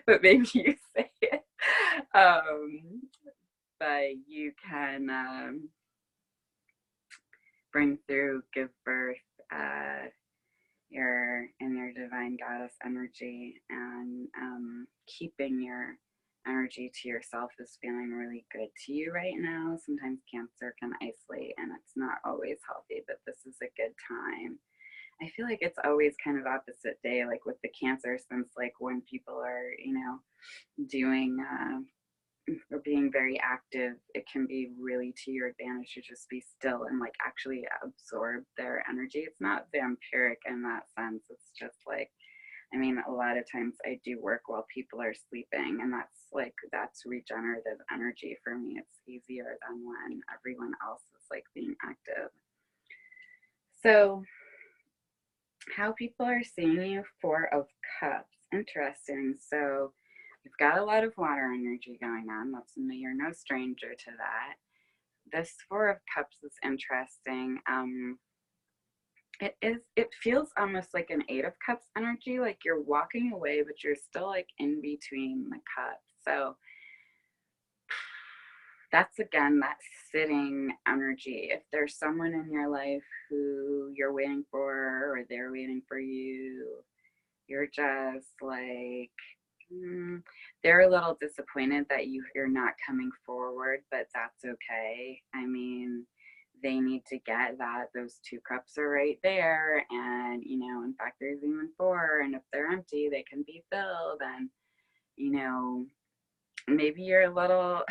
S1: but maybe you say it, but you can bring through, give birth, your divine goddess energy, and keeping your energy to yourself is feeling really good to you right now. Sometimes Cancer can isolate, and it's not always healthy, but this is a good time. I feel like it's always kind of opposite day, like with the Cancer, since like when people are, you know, doing or being very active, it can be really to your advantage to just be still and like actually absorb their energy. It's not vampiric in that sense. It's just like, I mean, a lot of times I do work while people are sleeping, and that's regenerative energy for me. It's easier than when everyone else is like being active. So how people are seeing you, Four of Cups. Interesting. So you've got a lot of water energy going on. You're no stranger to that. This Four of Cups is interesting. It feels almost like an Eight of Cups energy, like you're walking away, but you're still like in between the cups. So that's, again, that sitting energy. If there's someone in your life who you're waiting for, or they're waiting for you, you're just like, they're a little disappointed that you're not coming forward, but that's okay. I mean, they need to get that those two cups are right there, and you know, in fact, there's even four, and if they're empty, they can be filled. And you know, maybe you're a little,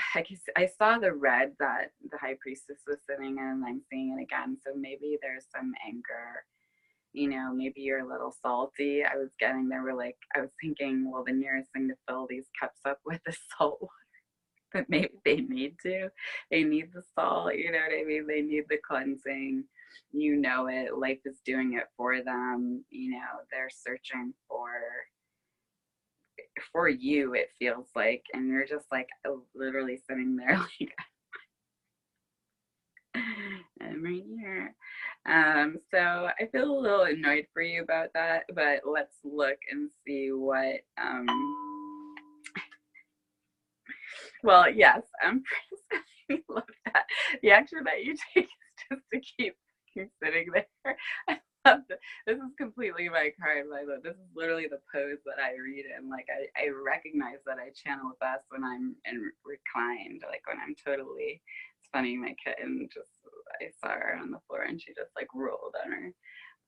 S1: I saw the red that the High Priestess was sitting in, and I'm seeing it again. So maybe there's some anger. You know, maybe you're a little salty. I was thinking, well, the nearest thing to fill these cups up with is salt water. but maybe they need to. They need the salt, you know what I mean? They need the cleansing. You know it. Life is doing it for them. You know, they're searching for you, it feels like, and you're just like literally sitting there like I'm right here. So I feel a little annoyed for you about that, but let's look and see what well, yes, I love that. The action that you take is just to keep sitting there. I love that. This is completely my card. This is literally the pose that I read in. Like I recognize that I channel best when I'm reclined, like when I'm totally. It's funny, my kitten just, I saw her on the floor and she just like rolled on her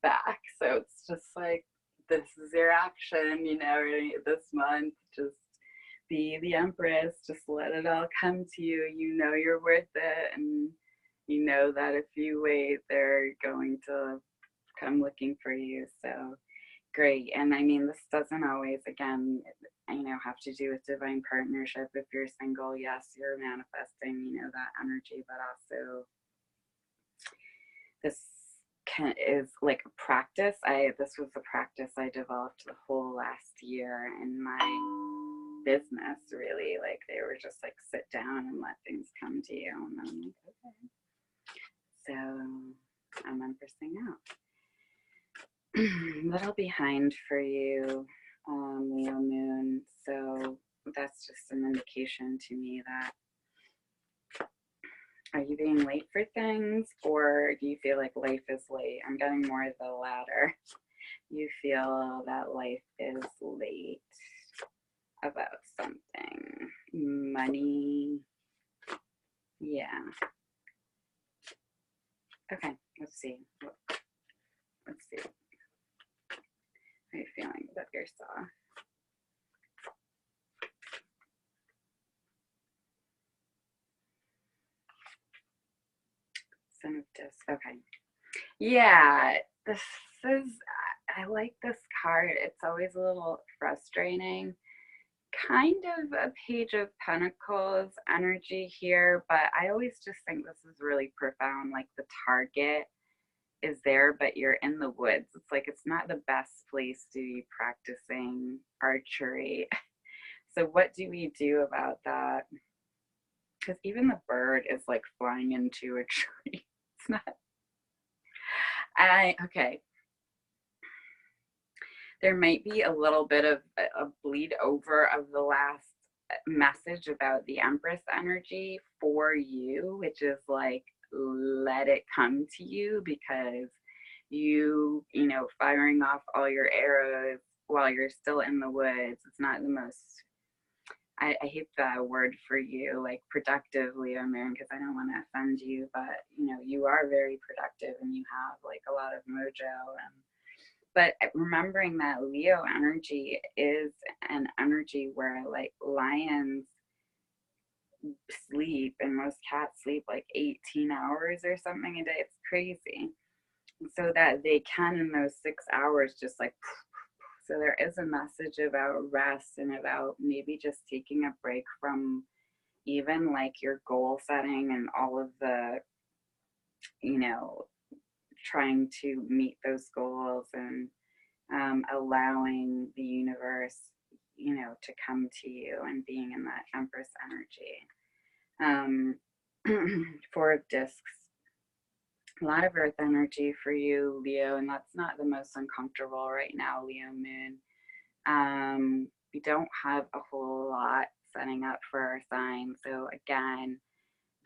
S1: back. So it's just like, this is your action, you know, this month. Just be the Empress, just let it all come to you. You know you're worth it, and you know that if you wait, they're going to come looking for you. So great. And I mean, this doesn't always, again, you know, have to do with divine partnership. If you're single, yes, you're manifesting, you know, that energy, but also this is like a practice. This was a practice I developed the whole last year in my business, really. Like they were just like, sit down and let things come to you. And I'm like, okay. So I'm empressing out. Little behind for you, Leo moon. So that's just an indication to me that, are you being late for things, or do you feel like life is late? I'm getting more of the latter. You feel that life is late about something. Money. Yeah. Okay, let's see. Let's see. How are you feeling about yourself? Son of Discs. Okay. Yeah, this is, I like this card. It's always a little frustrating. Kind of a Page of Pentacles energy here, but I always just think this is really profound. Like the target is there, but you're in the woods. It's like it's not the best place to be practicing archery. So what do we do about that? Because even the bird is like flying into a tree. It's not. Okay. There might be a little bit of a bleed over of the last message about the Empress energy for you, which is like, let it come to you, because you know, firing off all your arrows while you're still in the woods, it's not the most, I hate the word for you, like productive Leo moon, because I don't want to offend you, but you know, you are very productive and you have like a lot of mojo. But remembering that Leo energy is an energy where like lions sleep and most cats sleep like 18 hours or something a day. It's crazy. So that they can, in those 6 hours, just like, so there is a message about rest and about maybe just taking a break from even like your goal setting and all of the, you know, trying to meet those goals, and allowing the universe, you know, to come to you and being in that Empress energy. Four of Discs. A lot of earth energy for you, Leo, and that's not the most uncomfortable right now, Leo moon. We don't have a whole lot setting up for our sign. So again,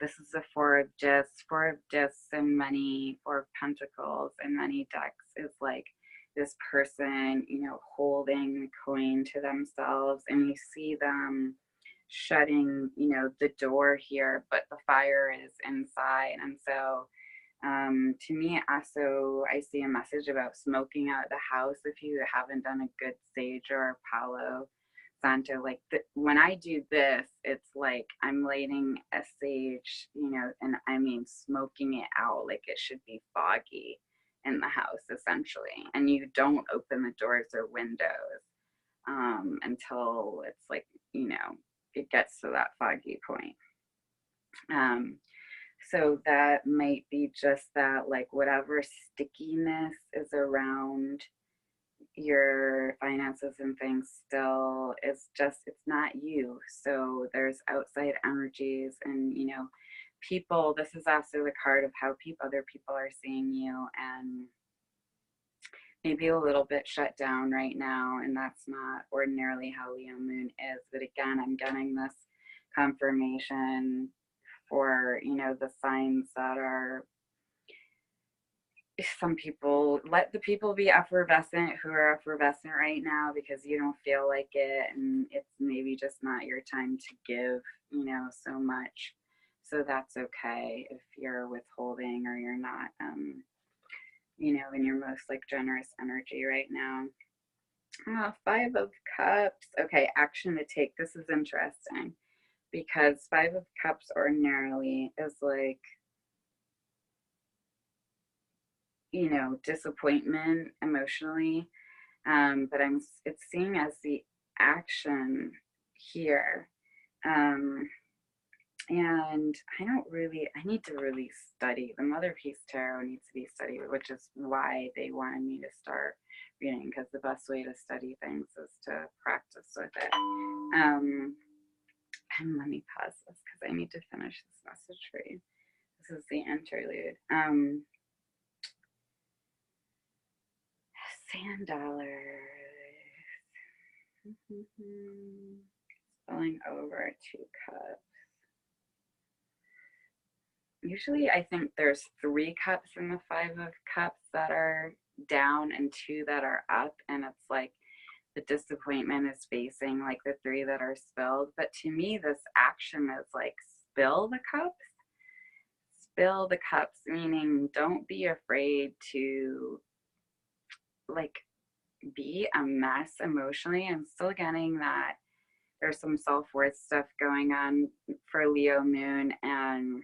S1: this is a Four of Discs and money, Four of Pentacles and many decks is like this person, you know, holding the coin to themselves, and you see them shutting, you know, the door here, but the fire is inside. And so to me, also, I see a message about smoking out the house if you haven't done a good sage or Palo Santo. Like when I do this, it's like I'm lighting a sage, you know, and I mean smoking it out, like it should be foggy in the house essentially. And you don't open the doors or windows until it's like, you know, it gets to that foggy point. So that might be just that, like, whatever stickiness is around your finances and things still is just, it's not you. So there's outside energies and, you know, people. This is also the card of how other people are seeing you, and maybe a little bit shut down right now. And that's not ordinarily how Leo moon is. But again, I'm getting this confirmation for, you know, the signs that are, some people, let the people be effervescent who are effervescent right now because you don't feel like it, and it's maybe just not your time to give, you know, so much. So that's okay if you're withholding or you're not, you know, in your most like generous energy right now. Five of Cups. Okay, action to take. This is interesting because Five of Cups ordinarily is like, you know, disappointment emotionally, but it's seeing as the action here, and I need to really study. The Mother Peace Tarot needs to be studied, which is why they wanted me to start reading, because the best way to study things is to practice with it. And let me pause this because I need to finish this message for you. This is the interlude. Sand dollars. Spilling over 2 cups. Usually I think there's 3 cups in the 5 of Cups that are down and 2 that are up, and it's like the disappointment is facing like the 3 that are spilled. But to me, this action is like spill the cups. Spill the cups, meaning don't be afraid to like be a mess emotionally. I'm still getting that there's some self-worth stuff going on for Leo moon, and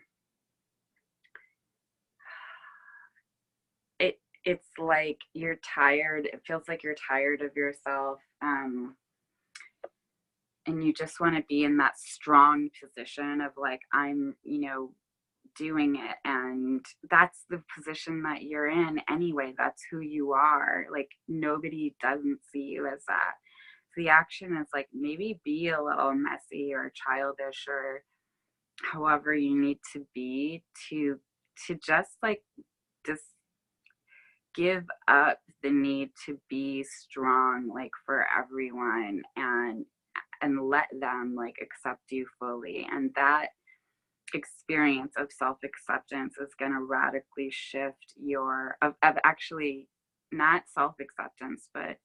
S1: it's like you're tired. It feels like you're tired of yourself, and you just want to be in that strong position of like, I'm, you know, doing it, and that's the position that you're in anyway. That's who you are. Like, nobody doesn't see you as that. So the action is like, maybe be a little messy or childish or however you need to be to just like just give up the need to be strong, like, for everyone, and let them like accept you fully. And that experience of self-acceptance is going to radically shift your of actually not self-acceptance, but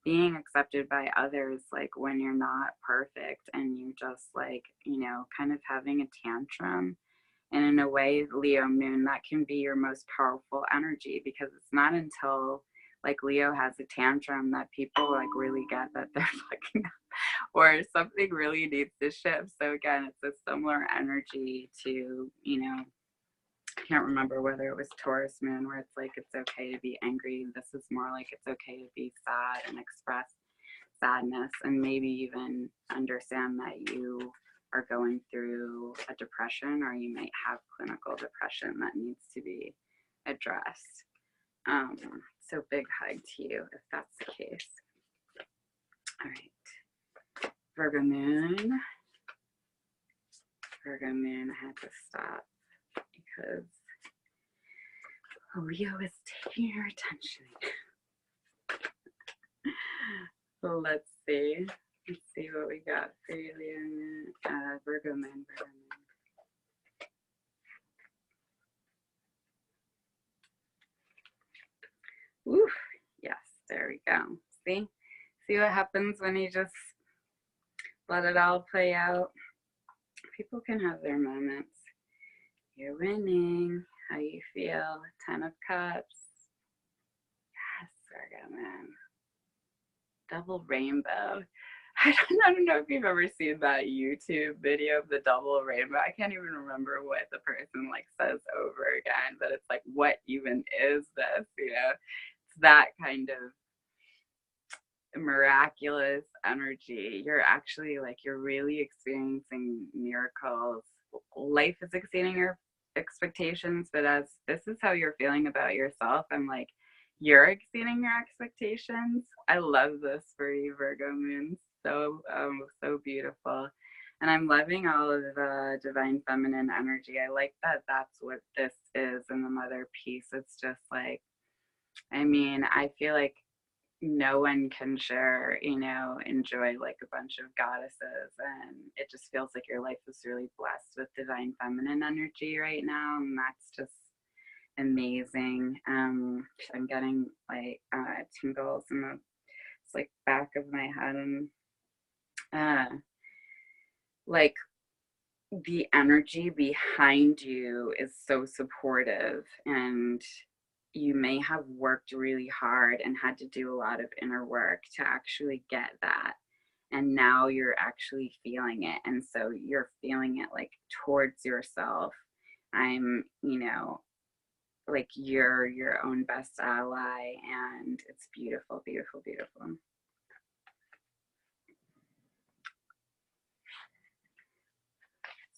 S1: being accepted by others, like when you're not perfect and you just like, you know, kind of having a tantrum. And in a way, Leo moon, that can be your most powerful energy, because it's not until like Leo has a tantrum that people like really get that they're fucking up or something really needs to shift. So again, it's a similar energy to, you know, I can't remember whether it was Taurus moon where it's like it's okay to be angry. This is more like it's okay to be sad and express sadness, and maybe even understand that you are going through a depression, or you might have clinical depression that needs to be addressed. So big hug to you if that's the case. All right, Virgo moon. Virgo moon, I had to stop because Leo is taking your attention. So let's see. Let's see what we got for you, Leo moon. Virgo moon, Virgo moon. Oof. Yes, there we go. See what happens when you just let it all play out. People can have their moments. You're winning. How you feel? 10 of Cups. Yes, Virgo man. Double rainbow. I don't know if you've ever seen that YouTube video of the double rainbow. I can't even remember what the person like says over again, but it's like, what even is this? You know, it's that kind of miraculous energy. You're actually like, you're really experiencing miracles. Life is exceeding your expectations, but as this is how you're feeling about yourself, I'm like, you're exceeding your expectations. I love this for you, Virgo moon. So so beautiful. And I'm loving all of the divine feminine energy. I like that that's what this is in the mother piece. It's just like, I mean, I feel like no one can share, you know, enjoy like a bunch of goddesses, and it just feels like your life is really blessed with divine feminine energy right now, and that's just amazing. I'm getting like tingles in the like back of my head, and like the energy behind you is so supportive, and you may have worked really hard and had to do a lot of inner work to actually get that. And now you're actually feeling it. And so you're feeling it like towards yourself. I'm, you know, like you're your own best ally, and it's beautiful, beautiful, beautiful.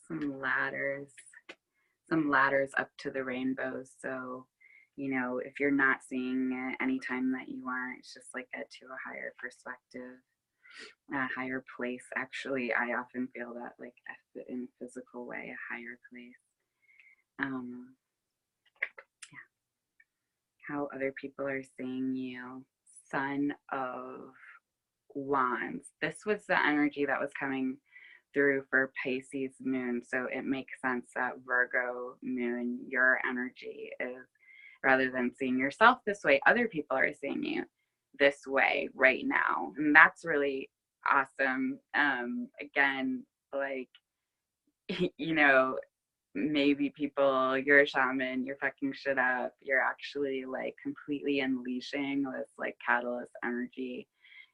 S1: Some ladders up to the rainbow. So, you know, if you're not seeing it anytime that you aren't, it's just like get to a higher perspective, a higher place. Actually, I often feel that like in a physical way, a higher place. Yeah. How other people are seeing you. Son of Wands. This was the energy that was coming through for Pisces moon. So it makes sense that Virgo moon, your energy is, rather than seeing yourself this way, other people are seeing you this way right now. And that's really awesome. Again, like, you know, maybe people, you're a shaman, you're fucking shit up. You're actually like completely unleashing this like catalyst energy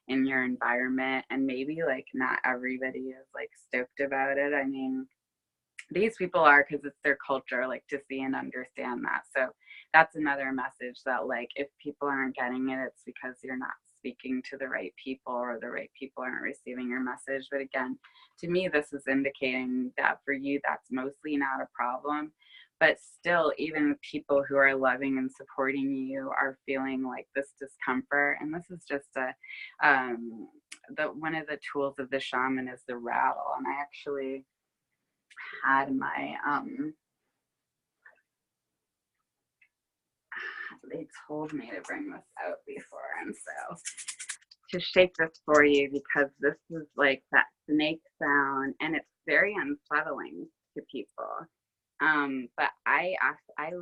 S1: in your environment, and maybe like not everybody is like stoked about it. I mean, these people are, because it's their culture, like to see and understand that. So that's another message, that like if people aren't getting it, it's because you're not speaking to the right people, or the right people aren't receiving your message. But again, to me, this is indicating that for you, that's mostly not a problem. But still, even people who are loving and supporting you are feeling like this discomfort. And this is just a one of the tools of the shaman is the rattle. And I actually had my they told me to bring this out before, and so to shake this for you, because this is like that snake sound, and it's very unsettling to people. But I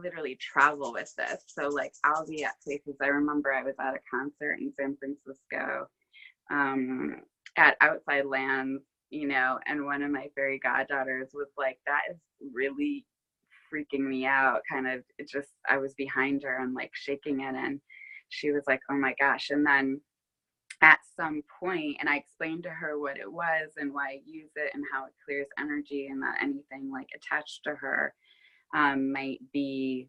S1: literally travel with this. So like I'll be at places. I remember I was at a concert in San Francisco, at Outside Lands, you know, and one of my fairy goddaughters was like, that is really freaking me out. Kind of, it just, I was behind her and like shaking it, and she was like, oh my gosh. And then at some point, and I explained to her what it was and why I use it and how it clears energy, and that anything like attached to her might be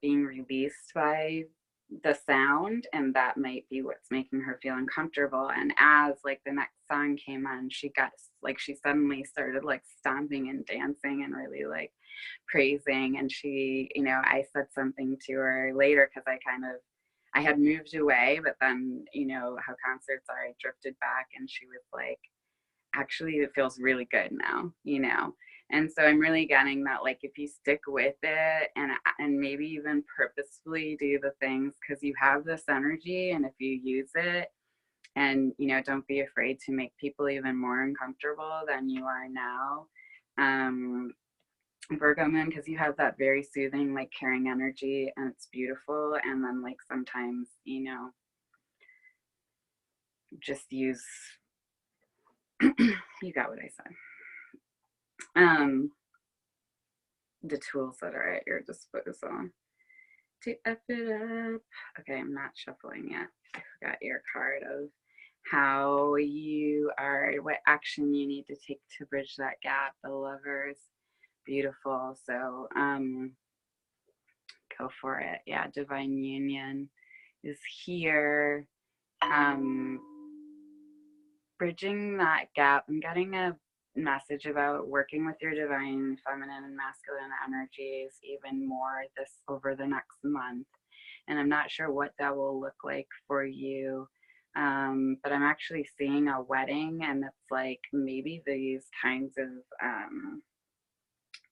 S1: being released by the sound, and that might be what's making her feel uncomfortable. And as like the next song came on, she got like, she suddenly started like stomping and dancing and really like praising. And she, you know, I said something to her later, because I had moved away, but then, you know how concerts are, I drifted back, and she was like, actually it feels really good now, you know. And so I'm really getting that, like, if you stick with it and maybe even purposefully do the things, because you have this energy, and if you use it, and, you know, don't be afraid to make people even more uncomfortable than you are now, Virgo moon, because you have that very soothing, like caring energy, and it's beautiful. And then like sometimes, you know, just use you got what I said. The tools that are at your disposal to F it up. Okay, I'm not shuffling yet. I forgot your card of how you are, what action you need to take to bridge that gap. The Lovers, beautiful. So go for it. Yeah, divine union is here. bridging that gap. I'm getting a message about working with your divine feminine and masculine energies even more this over the next month. And I'm not sure what that will look like for you. But I'm actually seeing a wedding, and it's like maybe these kinds of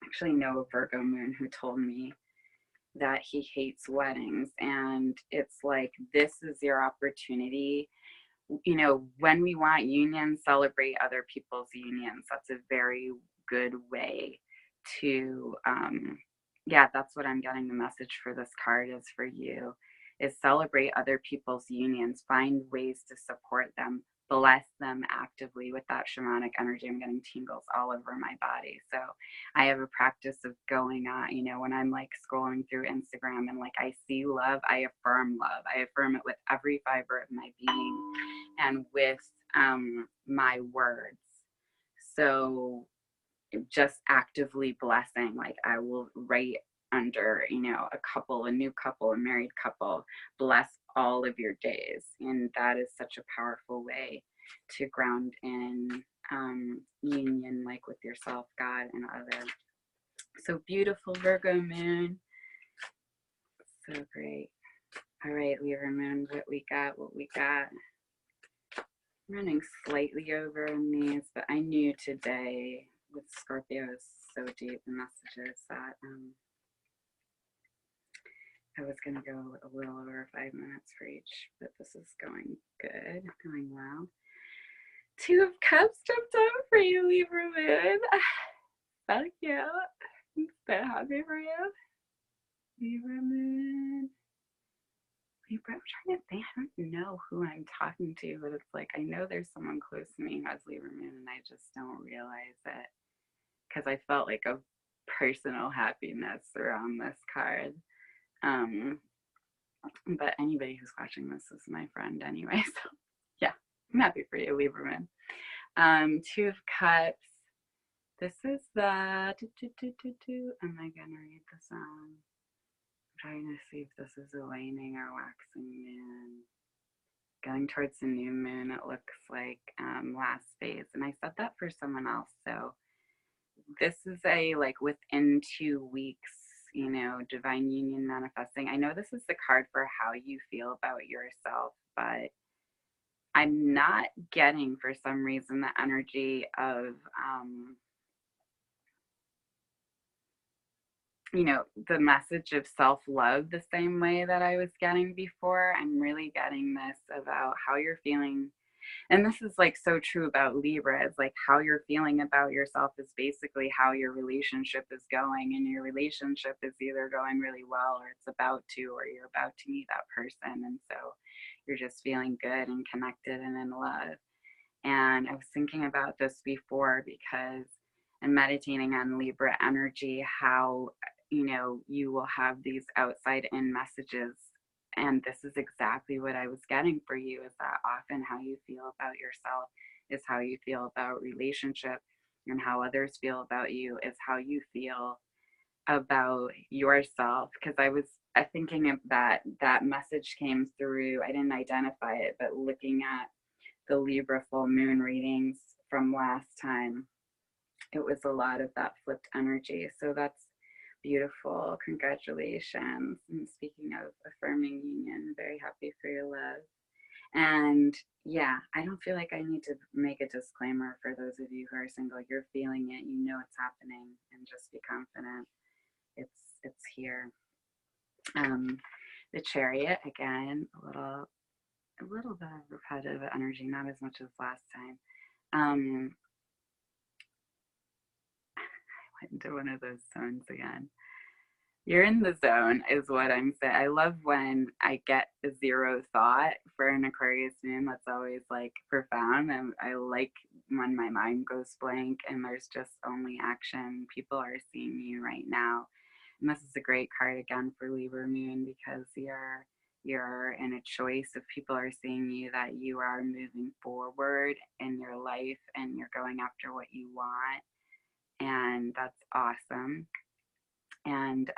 S1: actually know a Virgo moon who told me that he hates weddings, and it's like this is your opportunity. You know, when we want unions, celebrate other people's unions. That's a very good way to yeah, that's what I'm getting. The message for this card is for you, is celebrate other people's unions, find ways to support them, bless them actively with that shamanic energy. I'm getting tingles all over my body. So I have a practice of going on, you know, when I'm like scrolling through Instagram and like I see love, I affirm love. I affirm it with every fiber of my being and with my words. So just actively blessing, like I will write under, you know, a new couple, a married couple, bless all of your days. And that is such a powerful way to ground in union, like with yourself, God, and other. So beautiful, Virgo moon. So great. All right, Libra moon, what we got. I'm running slightly over in these, but I knew today with Scorpio is so deep the messages that I was going to go a little over 5 minutes for each, but this is going good, going well. 2 of Cups jumped out for you, Libra moon. Fuck yeah. I'm so happy for you. Libra moon. Libra, I'm trying to think. I don't know who I'm talking to, but it's like I know there's someone close to me who has Libra moon, and I just don't realize it because I felt like a personal happiness around this card. But anybody who's watching this is my friend anyway, so yeah, I'm happy for you, Libra moon. 2 of Cups. This is the am I gonna read this I'm trying to see if this is a waning or waxing moon. Going towards the new moon, it looks like last phase. And I said that for someone else. So this is a like within 2 weeks, you know, divine union manifesting. I know this is the card for how you feel about yourself, but I'm not getting for some reason the energy of you know, the message of self-love the same way that I was getting before. I'm really getting this about how you're feeling. And this is like so true about Libra. It's like how you're feeling about yourself is basically how your relationship is going. And your relationship is either going really well or it's about to, or you're about to meet that person. And so you're just feeling good and connected and in love. And I was thinking about this before because I'm meditating on Libra energy, how, you know, you will have these outside in messages. And this is exactly what I was getting for you, is that often how you feel about yourself is how you feel about relationship, and how others feel about you is how you feel about yourself. Because I was thinking of that message came through, I didn't identify it, but looking at the Libra full moon readings from last time, it was a lot of that flipped energy. So that's beautiful. Congratulations. And speaking of affirming union, very happy for your love. And yeah, I don't feel like I need to make a disclaimer for those of you who are single. You're feeling it, you know it's happening, and just be confident. It's here. The Chariot, again, a little bit of repetitive energy, not as much as last time. I went into one of those zones again. You're in the zone is what I'm saying. I love when I get a zero thought for an Aquarius moon. That's always like profound. And I like when my mind goes blank and there's just only action. People are seeing you right now. And this is a great card again for Libra moon, because you're in a choice. If people are seeing you, that you are moving forward in your life and you're going after what you want. And that's awesome. And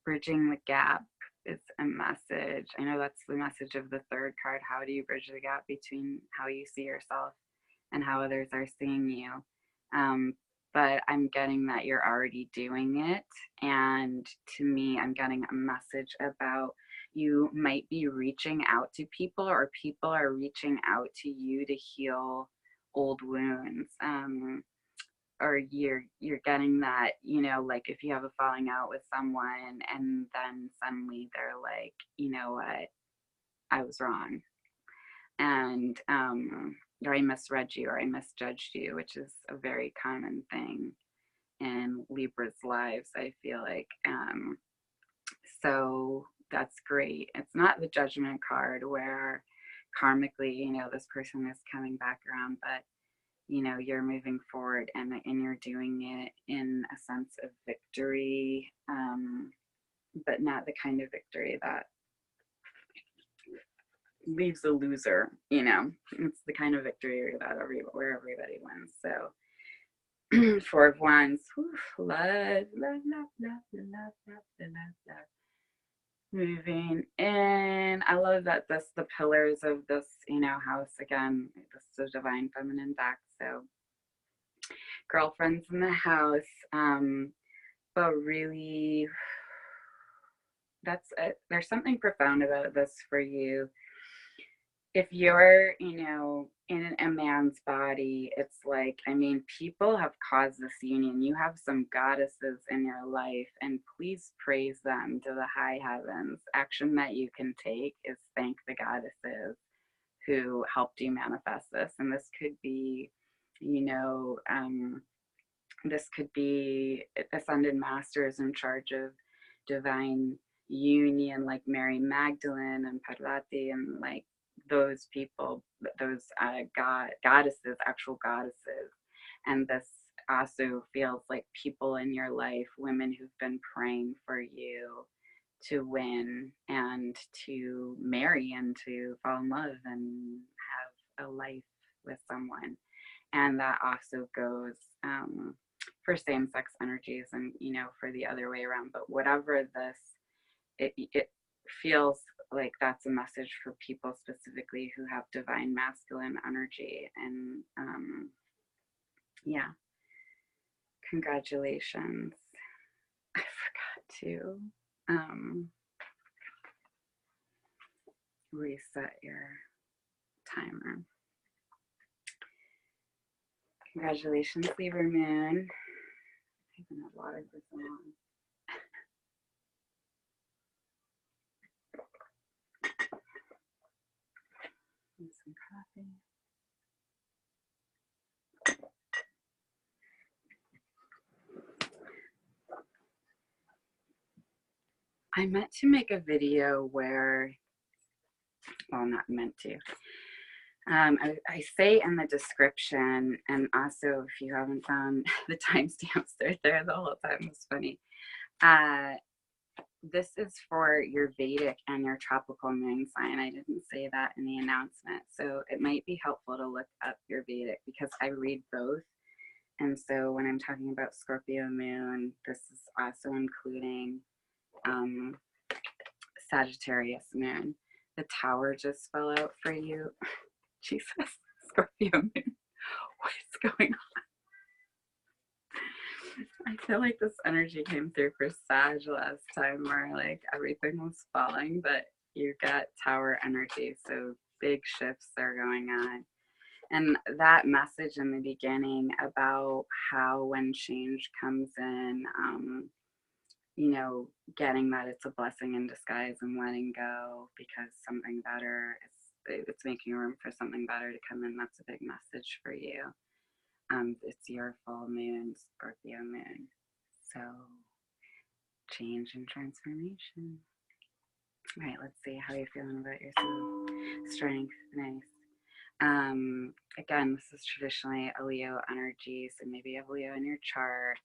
S1: bridging the gap, is a message. I know that's the message of the third card. How do you bridge the gap between how you see yourself and how others are seeing you? But I'm getting that you're already doing it. And to me, I'm getting a message about you might be reaching out to people, or people are reaching out to you to heal old wounds. Or you're getting that, you know, like if you have a falling out with someone and then suddenly they're like, you know what, I was wrong, and or I misread you, or I misjudged you, which is a very common thing in Libra's lives, I feel like. So that's great. It's not the judgment card where karmically, you know, this person is coming back around, but you know, you're moving forward, and you're doing it in a sense of victory, but not the kind of victory that leaves a loser, you know. It's the kind of victory that where everybody wins. So 4 of Wands, love, love, love, love, love, love, love, love. Moving in. I love that the pillars of this, you know, house, again, this is a divine feminine deck, so girlfriends in the house, but really that's it. There's something profound about this for you. If you're, you know, in a man's body, it's like, I mean, people have caused this union. You have some goddesses in your life, and please praise them to the high heavens. Action that you can take is thank the goddesses who helped you manifest this. And this could be, you know, this could be ascended masters in charge of divine union, like Mary Magdalene and Parvati, and like those people, those goddesses, actual goddesses. And this also feels like people in your life, women who've been praying for you to win and to marry and to fall in love and have a life with someone. And that also goes for same-sex energies, and you know, for the other way around. But whatever this, it feels like that's a message for people specifically who have divine masculine energy. And yeah, congratulations. I forgot to reset your timer. Congratulations, Libra Moon. I haven't had water for so long. And some coffee. I meant to make a video where, well, not meant to. I say in the description, and also if you haven't found the timestamps, they're there the whole time. It's funny. This is for your Vedic and your tropical moon sign. I didn't say that in the announcement, so it might be helpful to look up your Vedic, because I read both. And so when I'm talking about Scorpio moon, this is also including Sagittarius moon. The tower just fell out for you. Jesus, Scorpio moon. What is going on? I feel like this energy came through for Sag last time, where like everything was falling, but you got tower energy, so big shifts are going on. And that message in the beginning about how when change comes in, you know, getting that it's a blessing in disguise and letting go because something better is, it's making room for something better to come in. That's a big message for you. It's your full moon, Scorpio moon. So change and transformation. All right, let's see how you're feeling about yourself. Strength, nice. Again, this is traditionally a Leo energy, so maybe you have Leo in your chart.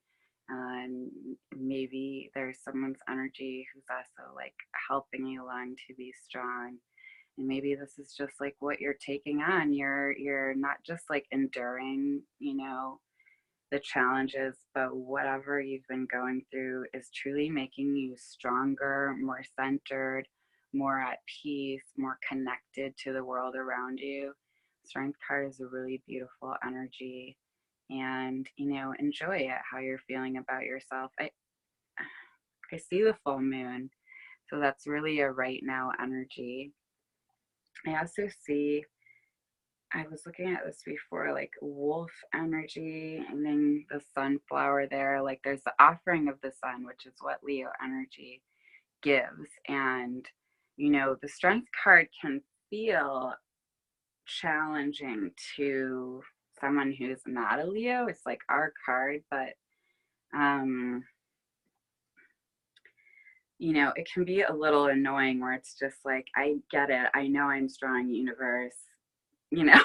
S1: Maybe there's someone's energy who's also like helping you along to be strong. And maybe this is just like what you're taking on. You're not just like enduring, you know, the challenges, but whatever you've been going through is truly making you stronger, more centered, more at peace, more connected to the world around you. Strength card is a really beautiful energy, and enjoy it, how you're feeling about yourself. I see the full moon, so that's really a right now energy. I also see, I was looking at this before, like wolf energy, and then the sunflower there. Like there's the offering of the sun, which is what Leo energy gives. And, the strength card can feel challenging to someone who's not a Leo. It's like our card, but, it can be a little annoying where it's just like, I get it. I know I'm strong, universe, you know.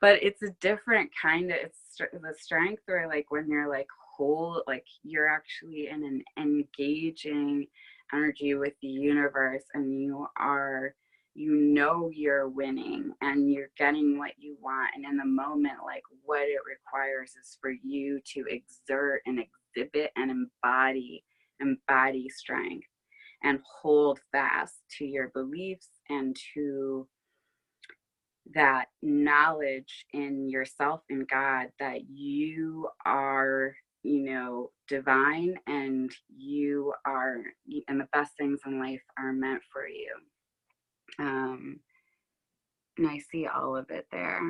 S1: But it's a different kind of, it's the strength where like when you're like whole, like you're actually in an engaging energy with the universe, and you're winning and you're getting what you want. And in the moment, like what it requires is for you to exert and exhibit and embody strength and hold fast to your beliefs and to that knowledge in yourself and God that you are, divine, and and the best things in life are meant for you. And I see all of it there.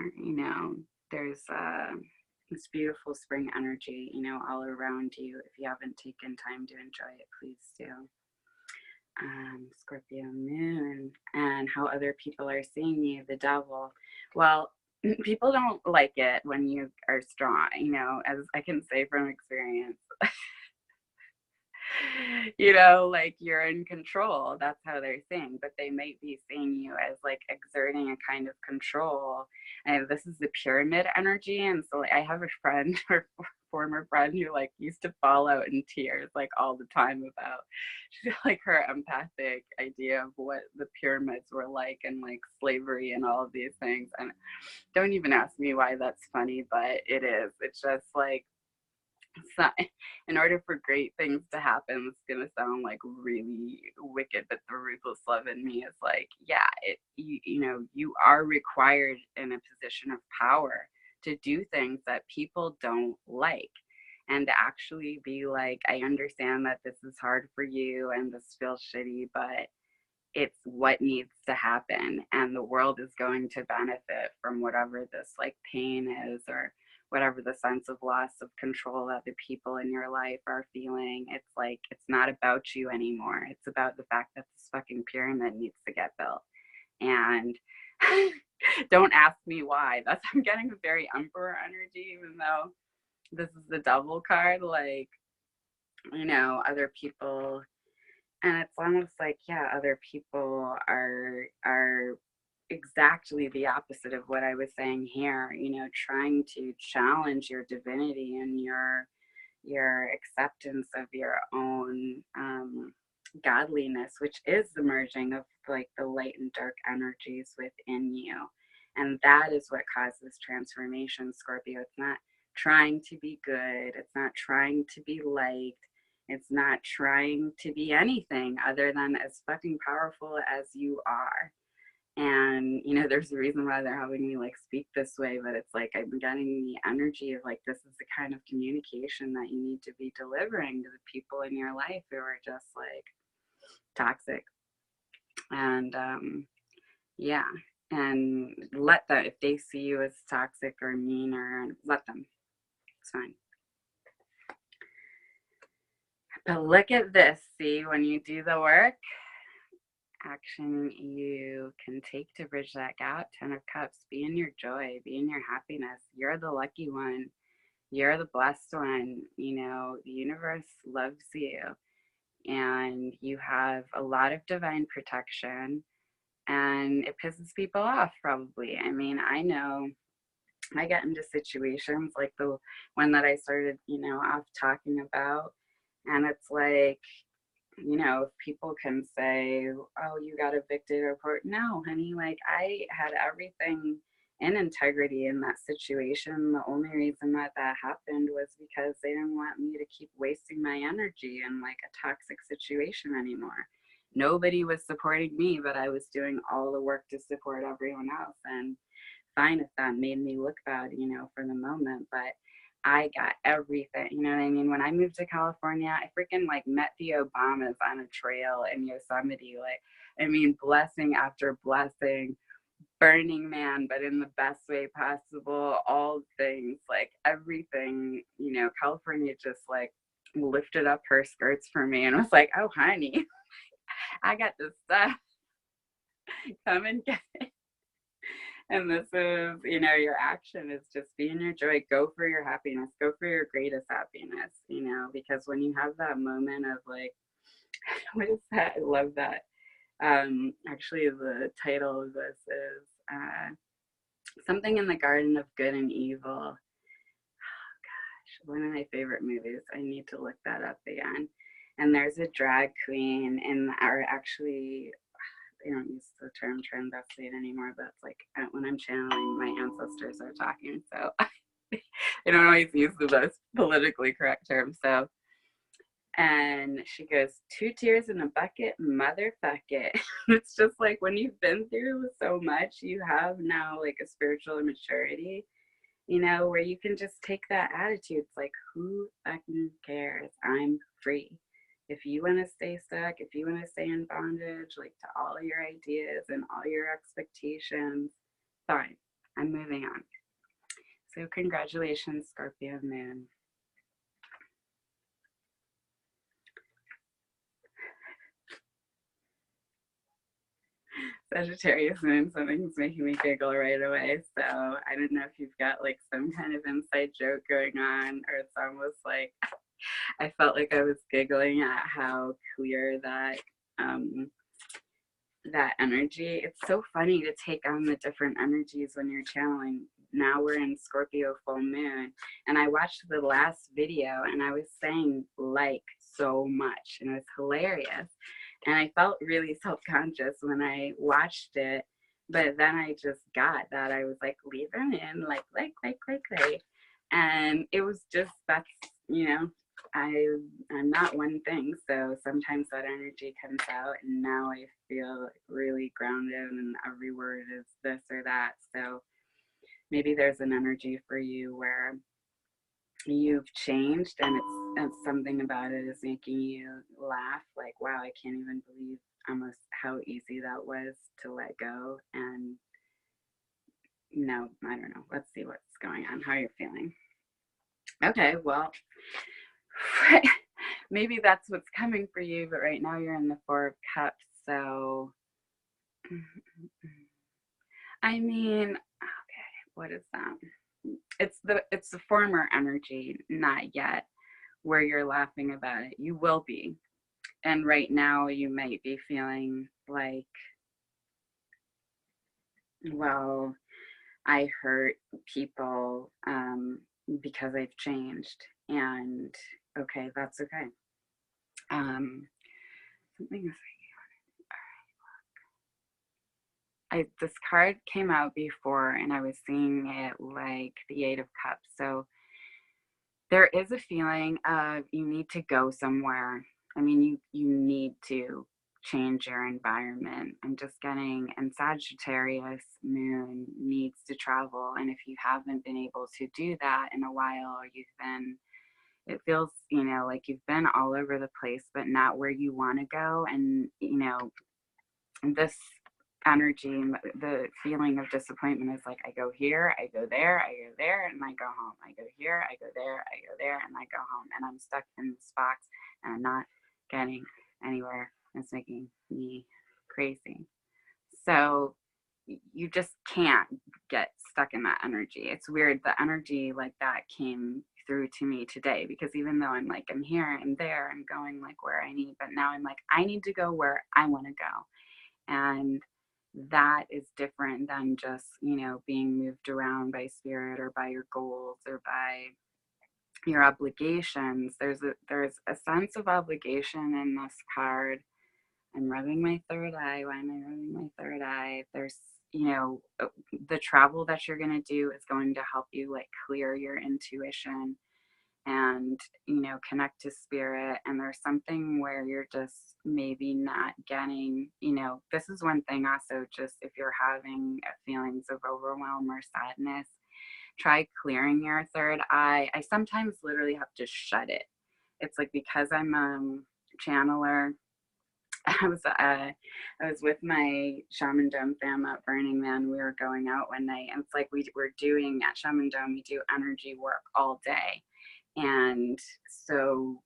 S1: There's this beautiful spring energy, all around you. If you haven't taken time to enjoy it, please do. Scorpio moon, and how other people are seeing you, the devil. Well, people don't like it when you are strong, as I can say from experience. Like you're in control. That's how they're seeing, but they might be seeing you as like exerting a kind of control. And this is the pyramid energy. And so I have a friend or former friend who like used to fall out in tears like all the time about like her empathic idea of what the pyramids were like, and like slavery and all of these things. And don't even ask me why that's funny, but it is. It's just like, so, in order for great things to happen, it's gonna sound like really wicked, but the ruthless love in me is like, yeah, you are required in a position of power to do things that people don't like, and to actually be like, I understand that this is hard for you and this feels shitty, but it's what needs to happen, and the world is going to benefit from whatever this like pain is, or whatever the sense of loss of control that the people in your life are feeling. It's like, it's not about you anymore. It's about the fact that this fucking pyramid needs to get built. And don't ask me why. I'm getting a very emperor energy, even though this is the devil card. Like, other people, and it's almost like, yeah, other people are exactly the opposite of what I was saying here, trying to challenge your divinity and your acceptance of your own godliness, which is the merging of like the light and dark energies within you. And that is what causes transformation, Scorpio. It's not trying to be good. It's not trying to be liked. It's not trying to be anything other than as fucking powerful as you are. And there's a reason why they're having me like speak this way, but it's like I'm getting the energy of like, this is the kind of communication that you need to be delivering to the people in your life who are just like toxic. And yeah, and let them, if they see you as toxic or mean, or let them, it's fine. But look at this, see, when you do the work, action you can take to bridge that gap. 10 of Cups. Be in your joy, be in your happiness. You're the lucky one, you're the blessed one. The universe loves you, and you have a lot of divine protection, and it pisses people off probably. I mean, I know I get into situations like the one that I started off talking about, and it's like, people can say, oh, you got evicted or court. No, honey, like I had everything in integrity in that situation. The only reason that happened was because they didn't want me to keep wasting my energy in like a toxic situation anymore. Nobody was supporting me, but I was doing all the work to support everyone else. And fine if that made me look bad, you know, for the moment, but I got everything, you know what I mean? When I moved to California, I freaking like met the Obamas on a trail in Yosemite. Like, I mean, blessing after blessing, Burning Man, but in the best way possible, all things, like everything, you know, California just like lifted up her skirts for me and was like, oh, honey, I got this stuff. Come and get it. And this is, you know, your action is just be in your joy, go for your happiness, go for your greatest happiness, you know, because when you have that moment of like, what is that? I love that. Actually, the title of this is something in the Garden of Good and Evil. Oh gosh, one of my favorite movies. I need to look that up again. And there's a drag queen, and or actually, they don't use the term transvestite anymore, but it's like when I'm channeling, my ancestors are talking, so they don't always use the most politically correct term. So, and she goes, 2 tears in a bucket, motherfuck it. It's just like when you've been through so much, you have now like a spiritual maturity, you know, where you can just take that attitude. It's like, who fucking cares? I'm free. If you want to stay stuck, if you want to stay in bondage, like to all your ideas and all your expectations, fine, I'm moving on. So congratulations, Scorpio Moon. Sagittarius Moon, something's making me giggle right away. So I don't know if you've got like some kind of inside joke going on, or it's almost like I felt like I was giggling at how clear that that energy. It's so funny to take on the different energies when you're channeling. Now we're in Scorpio full moon, and I watched the last video and I was saying like so much, and it was hilarious. And I felt really self-conscious when I watched it, but then I just got that I was like, leave them in, like. And it was just, that's, you know, I'm not one thing, so sometimes that energy comes out, and now I feel really grounded, and every word is this or that. So maybe there's an energy for you where you've changed, and it's something about it is making you laugh, like, wow, I can't even believe almost how easy that was to let go. And no, I don't know, let's see what's going on, how you're feeling. Okay, well, maybe that's what's coming for you, but right now you're in the 4 of Cups. So I mean, okay, what is that? It's the former energy, not yet, where you're laughing about it. You will be. And right now you might be feeling like, well, I hurt people because I've changed, and okay, that's okay. Something is this card came out before, and I was seeing it like the 8 of Cups. So there is a feeling of you need to go somewhere. I mean, you need to change your environment. I'm just getting, and Sagittarius Moon needs to travel. And if you haven't been able to do that in a while, or it feels, you know, like you've been all over the place, but not where you want to go. And, you know, this energy, the feeling of disappointment is like, I go here, I go there, I go there, and I go home. I go here, I go there, I go there, and I go home. And I'm stuck in this box, and I'm not getting anywhere. It's making me crazy. So you just can't get stuck in that energy. It's weird. The energy like that came through to me today, because even though I'm like, I'm here, I'm there, I'm going like where I need, but now I'm like, I need to go where I want to go. And that is different than just, you know, being moved around by spirit or by your goals or by your obligations. There's a sense of obligation in this card. I'm rubbing my third eye. Why am I rubbing my third eye? There's, you know, the travel that you're going to do is going to help you like clear your intuition and, you know, connect to spirit. And there's something where you're just maybe not getting, you know, this is one thing also, just if you're having feelings of overwhelm or sadness, try clearing your third eye. I sometimes literally have to shut it. It's like, because I'm a channeler, I was with my Shaman Dome fam at Burning Man. We were going out one night, and it's like we were doing at Shaman Dome, we do energy work all day. And so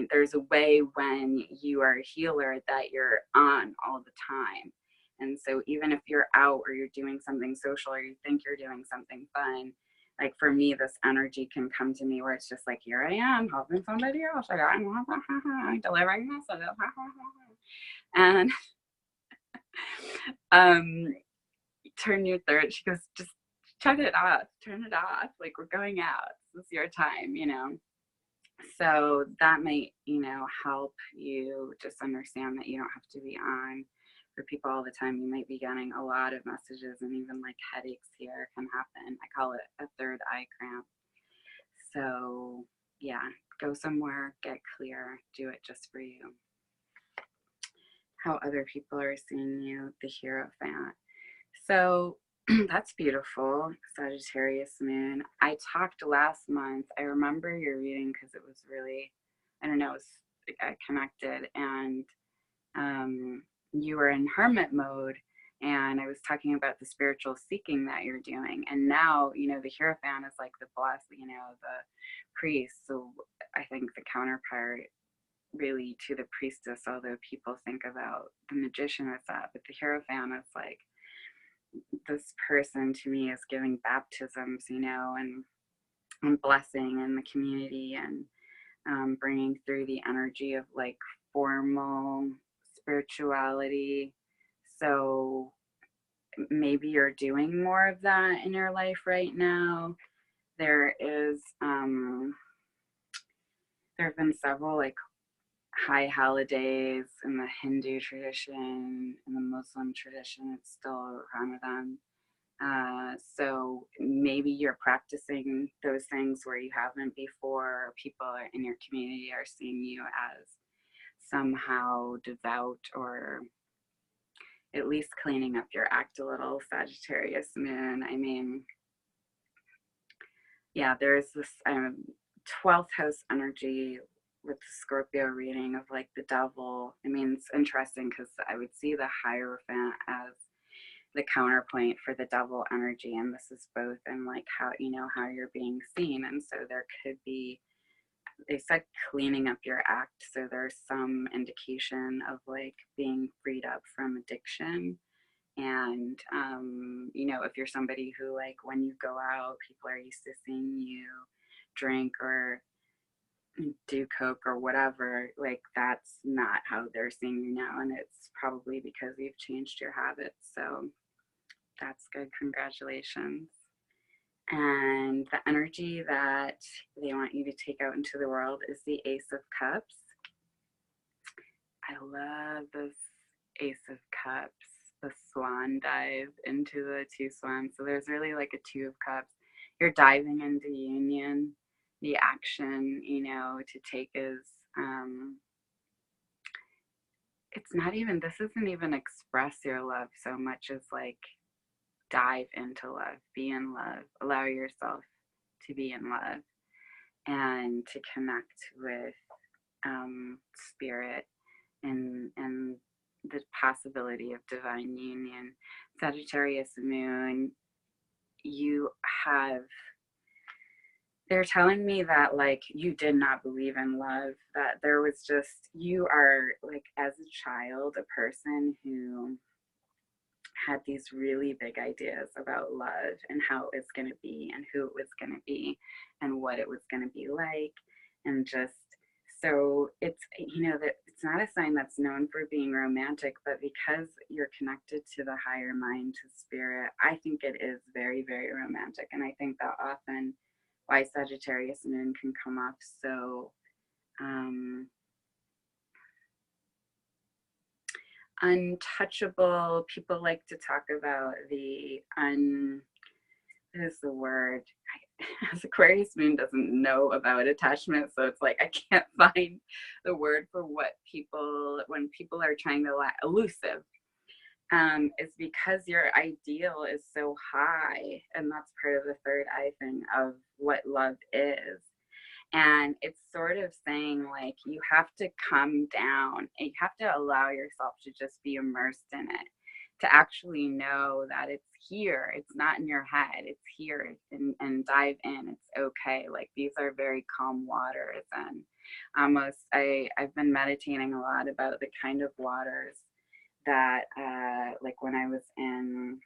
S1: there's a way when you are a healer that you're on all the time. And so even if you're out or you're doing something social or you think you're doing something fun, like for me, this energy can come to me where it's just like, here I am helping somebody else. I'm delivering this. And turn your third. She goes, just turn it off. Turn it off. Like, we're going out. This is your time, you know. So that might, you know, help you just understand that you don't have to be on for people all the time. You might be getting a lot of messages, and even like headaches here can happen. I call it a third eye cramp. So yeah, go somewhere, get clear, do it just for you. How other people are seeing you, the Hierophant. So that's beautiful, Sagittarius moon. I talked last month. I remember your reading because it was really, I don't know, it was connected. And you were in hermit mode. And I was talking about the spiritual seeking that you're doing. And now, you know, the Hierophant is like the boss, you know, the priest. So I think the counterpart really to the priestess, although people think about the magician as that. But the Hierophant is like, this person to me is giving baptisms, you know, and blessing in the community, and bringing through the energy of like formal spirituality. So maybe you're doing more of that in your life right now. There have been several like high holidays in the Hindu tradition. In the Muslim tradition, it's still Ramadan. So maybe you're practicing those things where you haven't before. People in your community are seeing you as somehow devout, or at least cleaning up your act a little, Sagittarius moon. I mean, yeah, there's this 12th house energy with the Scorpio reading of like the devil. I mean, it's interesting because I would see the Hierophant as the counterpoint for the devil energy, and this is both in like how, you know, how you're being seen. And so there could be, they said cleaning up your act, so there's some indication of like being freed up from addiction. And you know, if you're somebody who like when you go out, people are used to seeing you drink or do coke or whatever, like that's not how they're seeing you now, and it's probably because you've changed your habits. So that's good. Congratulations. And the energy that they want you to take out into the world is the Ace of Cups. I love this Ace of Cups, the swan dive into the two swans. So there's really like a Two of Cups. You're diving into union. The action, you know, to take is, it's not even, this isn't even express your love so much as like dive into love, be in love, allow yourself to be in love, and to connect with spirit and the possibility of divine union. Sagittarius moon, you have, they're telling me that like you did not believe in love, that there was just, you are like as a child a person who had these really big ideas about love and how it was going to be and who it was going to be and what it was going to be like. And just, so it's, you know, that it's not a sign that's known for being romantic, but because you're connected to the higher mind, to spirit, I think it is very, very romantic. And I think that often why Sagittarius moon can come off so untouchable. People like to talk about the what is the word? As Aquarius moon doesn't know about attachment, so it's like I can't find the word for what people, when people are trying to elusive, is because your ideal is so high, and that's part of the third eye thing of what love is. And it's sort of saying like you have to come down and you have to allow yourself to just be immersed in it, to actually know that it's here, it's not in your head, it's here, and dive in. It's okay. Like these are very calm waters, and almost I've been meditating a lot about the kind of waters that like when I was in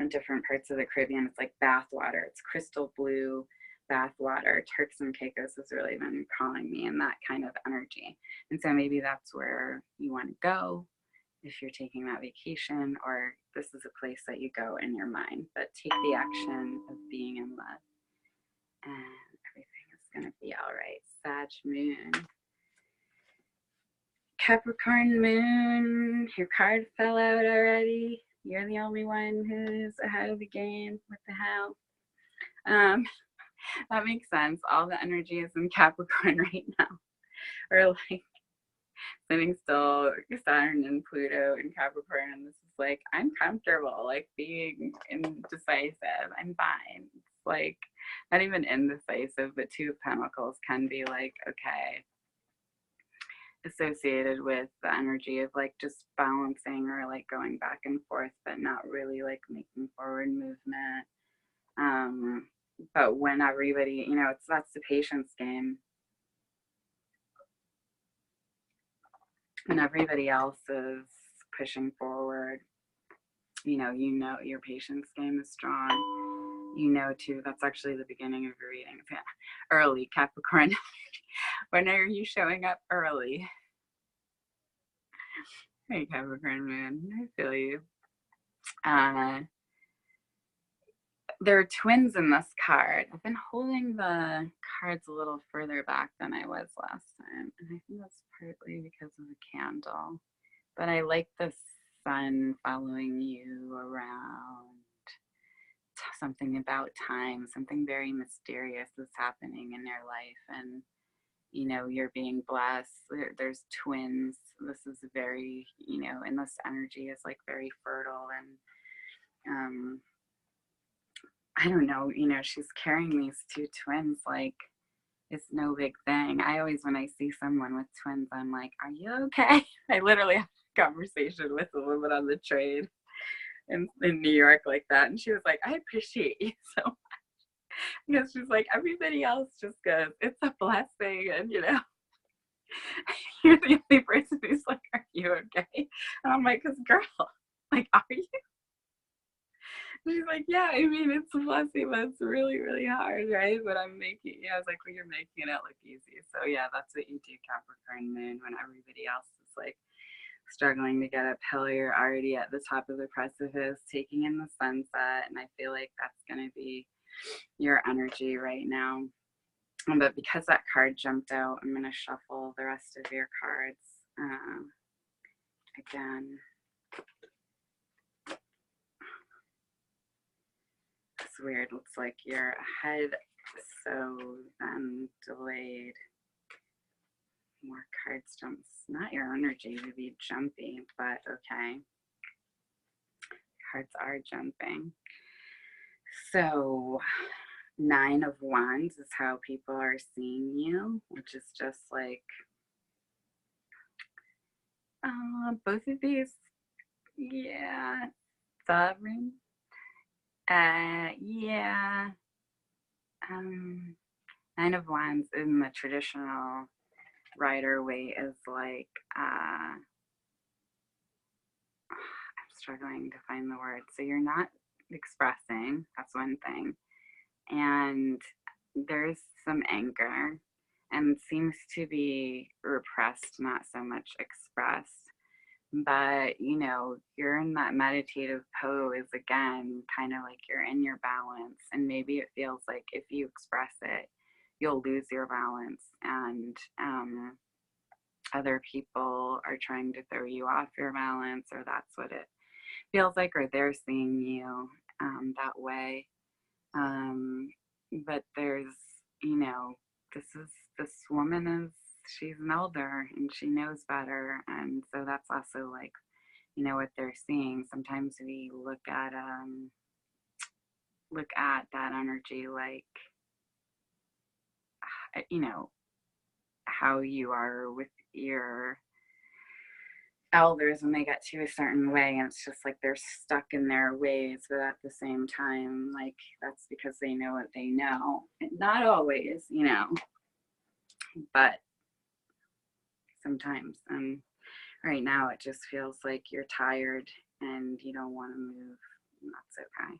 S1: different parts of the Caribbean, it's like bath water, it's crystal blue bath water. Turks and Caicos has really been calling me in that kind of energy. And so maybe that's where you want to go if you're taking that vacation, or this is a place that you go in your mind, but take the action of being in love and everything is going to be all right. Sag moon. Capricorn moon, your card fell out already. You're the only one who's ahead of the game. What the hell? That makes sense. All the energy is in Capricorn right now. Or like sitting still, Saturn and Pluto in Capricorn, and this is like, I'm comfortable, like being indecisive. I'm fine. It's like not even indecisive, but Two of Pentacles can be like, okay, associated with the energy of like just balancing or like going back and forth, but not really like making forward movement. But when everybody, you know, that's the patience game. When everybody else is pushing forward, you know your patience game is strong. You know too, that's actually the beginning of your reading. Yeah. Early, Capricorn. When are you showing up early? Hey, Capricorn moon, I feel you. There are twins in this card. I've been holding the cards a little further back than I was last time, and I think that's partly because of the candle. But I like the sun following you around. Something about time, something very mysterious is happening in your life, and you know you're being blessed. There's twins. This is very, you know, and this energy is like very fertile, and I don't know, you know, she's carrying these two twins like it's no big thing. I always, when I see someone with twins, I'm like, are you okay? I literally had a conversation with a woman on the train in New York like that, and she was like, I appreciate you so much. Because she's like, everybody else just goes, it's a blessing, and you know, you're the only person who's like, are you okay? And I'm like, because girl, like, are you? She's like, yeah, I mean, it's a blessing, but it's really, really hard, right? But I'm making, yeah, I was like, well, you're making it look easy. So yeah, that's what you do, Capricorn moon, when everybody else is like struggling to get uphill, you're already at the top of the precipice, taking in the sunset. And I feel like that's going to be your energy right now. But because that card jumped out, I'm going to shuffle the rest of your cards again. It's weird. Looks like you're ahead, so then delayed. More cards jumps. Not your energy to be jumpy, but okay. Cards are jumping. So 9 of Wands is how people are seeing you, which is just like both of these, yeah, sovereign. Yeah. 9 of Wands in the traditional Rider way is like, I'm struggling to find the word. So you're not expressing, that's one thing. And there's some anger, and seems to be repressed, not so much expressed. But you know, you're in that meditative pose again, kind of like you're in your balance, and maybe it feels like if you express it, you'll lose your balance. And other people are trying to throw you off your balance, or that's what it feels like, or they're seeing you that way. But there's, you know, this woman is, she's an elder and she knows better. And so that's also like, you know, what they're seeing. Sometimes we look at that energy like, you know, how you are with your elders when they get to a certain way, and it's just like they're stuck in their ways, but at the same time, like, that's because they know what they know. And not always, you know, but sometimes. And right now it just feels like you're tired and you don't want to move, and that's okay.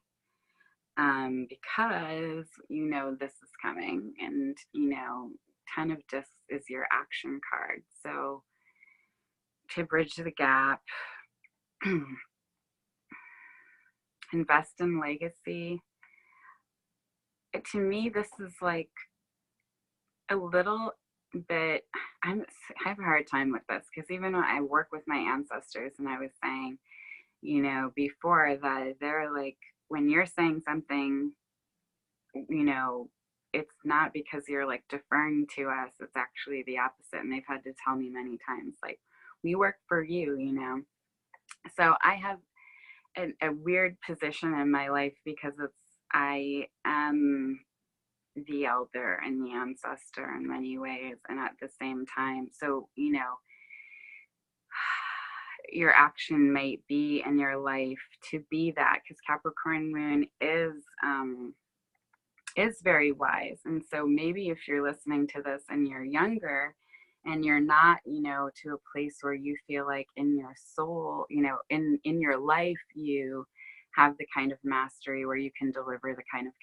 S1: Because you know this is coming, and you know, 10 of Discs is your action card. So to bridge the gap, invest in legacy. To me, this is like a little bit, I have a hard time with this, because even when I work with my ancestors, and I was saying, you know, before, that they're like, when you're saying something, you know, it's not because you're like deferring to us, it's actually the opposite. And they've had to tell me many times, like, we work for you, you know. So I have a weird position in my life, because I am the elder and the ancestor in many ways, and at the same time, so, you know, your action might be in your life to be that, because Capricorn moon is very wise. And so maybe if you're listening to this and you're younger and you're not, you know, to a place where you feel like in your soul, you know, in your life, you have the kind of mastery where you can deliver the kind of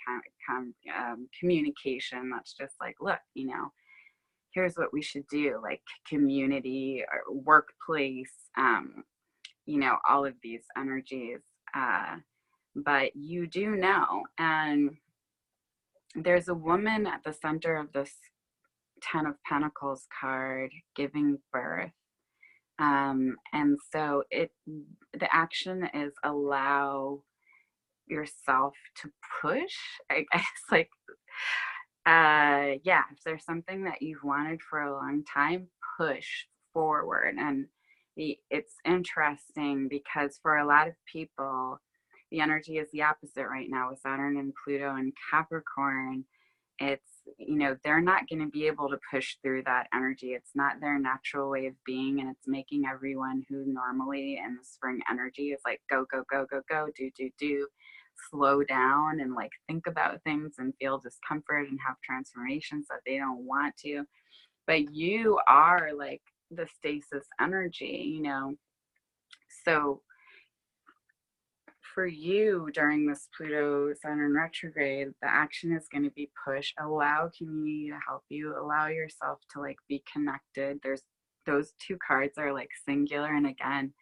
S1: communication that's just like, look, you know, here's what we should do, like community or workplace, you know, all of these energies. But you do know, and there's a woman at the center of this 10 of Pentacles card giving birth. And so the action is allow yourself to push, I guess, like, yeah, if there's something that you've wanted for a long time, push forward. And it's interesting because for a lot of people, the energy is the opposite right now with Saturn and Pluto and Capricorn. It's, you know, they're not going to be able to push through that energy. It's not their natural way of being, and it's making everyone who normally in the spring energy is like go, go, go, go, go, do, slow down and like think about things and feel discomfort and have transformations that they don't want to. But you are like the stasis energy, you know. So for you during this Pluto Saturn retrograde, the action is going to be push, allow community to help you, allow yourself to like be connected. There's those two cards are like singular, and again,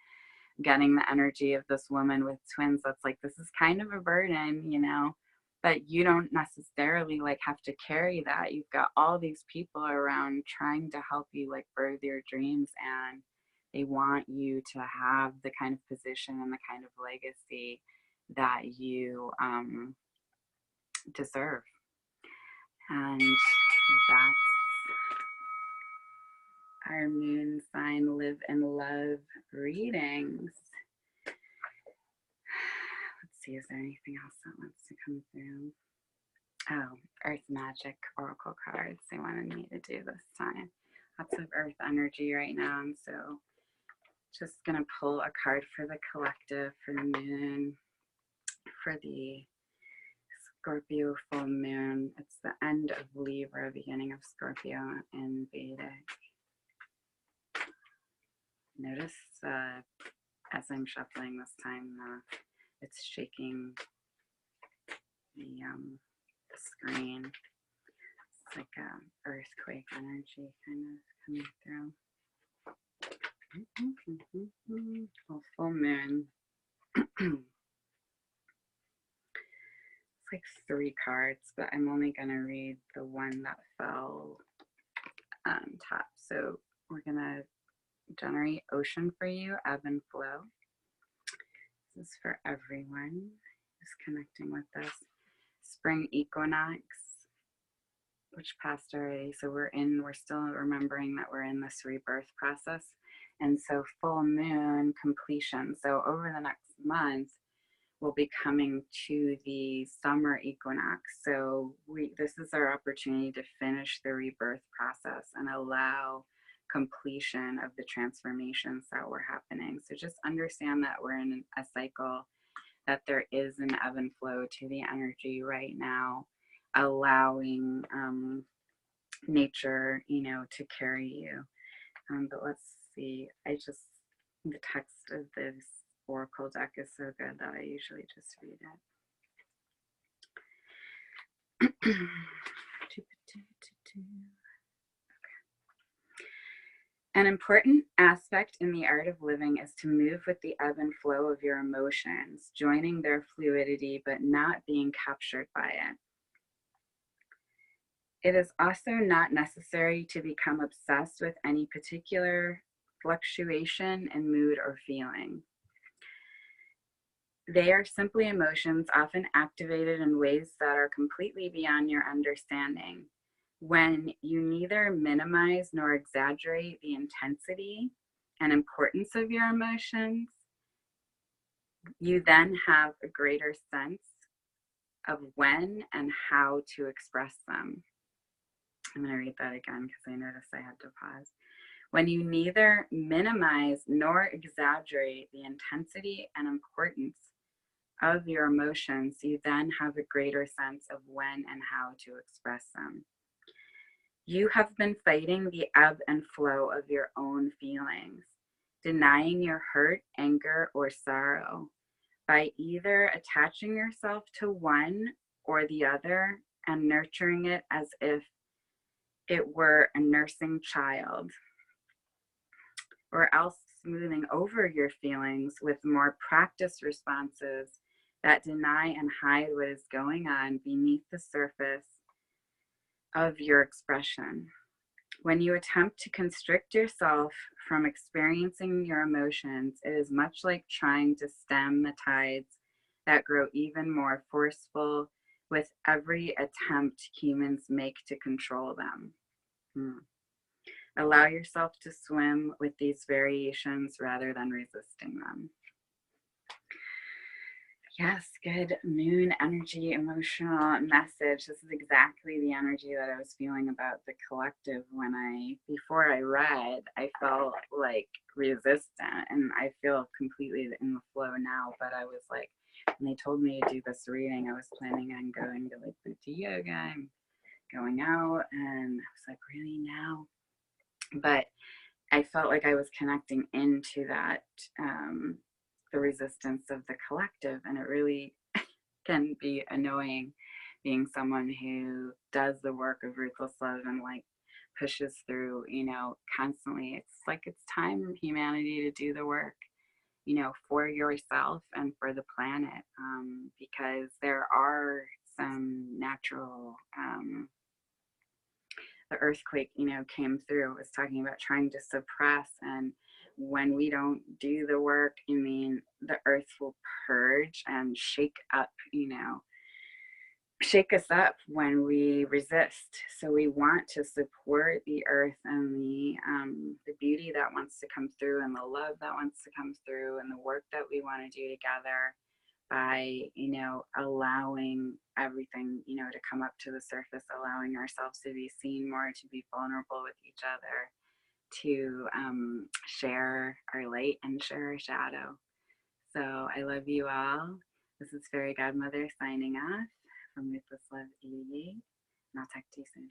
S1: getting the energy of this woman with twins, that's like, this is kind of a burden, you know, but you don't necessarily like have to carry that. You've got all these people around trying to help you like birth your dreams, and they want you to have the kind of position and the kind of legacy that you deserve. And that's our moon sign live and love readings. Let's see, is there anything else that wants to come through? Oh, Earth Magic Oracle cards they wanted me to do this time. Lots of Earth energy right now, and so just gonna pull a card for the collective, for the moon, for the Scorpio full moon. It's the end of Libra, beginning of Scorpio in Vedic. Notice as I'm shuffling this time, it's shaking the screen. It's like a earthquake energy kind of coming through. Well, full moon. It's like 3 cards, but I'm only going to read the one that fell top. So we're gonna generate ocean for you, ebb and flow. This is for everyone who's connecting with this. Spring equinox, which passed already. So we're still remembering that we're in this rebirth process. And so full moon completion. So over the next month, we'll be coming to the summer equinox. So this is our opportunity to finish the rebirth process and allow completion of the transformations that were happening. So just understand that we're in a cycle, that there is an ebb and flow to the energy right now, allowing nature, to carry you. But let's see, the text of this oracle deck is so good that I usually just read it. An important aspect in the art of living is to move with the ebb and flow of your emotions, joining their fluidity but not being captured by it. It is also not necessary to become obsessed with any particular fluctuation in mood or feeling. They are simply emotions, often activated in ways that are completely beyond your understanding. When you neither minimize nor exaggerate the intensity and importance of your emotions, you then have a greater sense of when and how to express them. I'm going to read that again because I noticed I had to pause. When you neither minimize nor exaggerate the intensity and importance of your emotions, you then have a greater sense of when and how to express them. You have been fighting the ebb and flow of your own feelings, denying your hurt, anger, or sorrow by either attaching yourself to one or the other and nurturing it as if it were a nursing child, or else smoothing over your feelings with more practiced responses that deny and hide what is going on beneath the surface of your expression. When you attempt to constrict yourself from experiencing your emotions, it is much like trying to stem the tides that grow even more forceful with every attempt humans make to control them. Allow yourself to swim with these variations rather than resisting them. Yes, good moon energy, emotional message. This is exactly the energy that I was feeling about the collective before I read, I felt like resistant, and I feel completely in the flow now. But I was like, when they told me to do this reading, I was planning on going to like Booty Yoga and going out, and I was like, really now? But I felt like I was connecting into that, the resistance of the collective, and it really can be annoying being someone who does the work of ruthless love and like pushes through, constantly. It's like it's time for humanity to do the work, for yourself and for the planet, because there are some natural the earthquake, came through. It was talking about trying to suppress, and when we don't do the work, the earth will purge and shake us up when we resist. So we want to support the earth and the beauty that wants to come through, and the love that wants to come through, and the work that we want to do together by, allowing everything, to come up to the surface, allowing ourselves to be seen more, to be vulnerable with each other, to share our light and share our shadow. So I love you all. This is Fairy Godmother signing off from Ruthless Love 88, and I'll talk to you soon.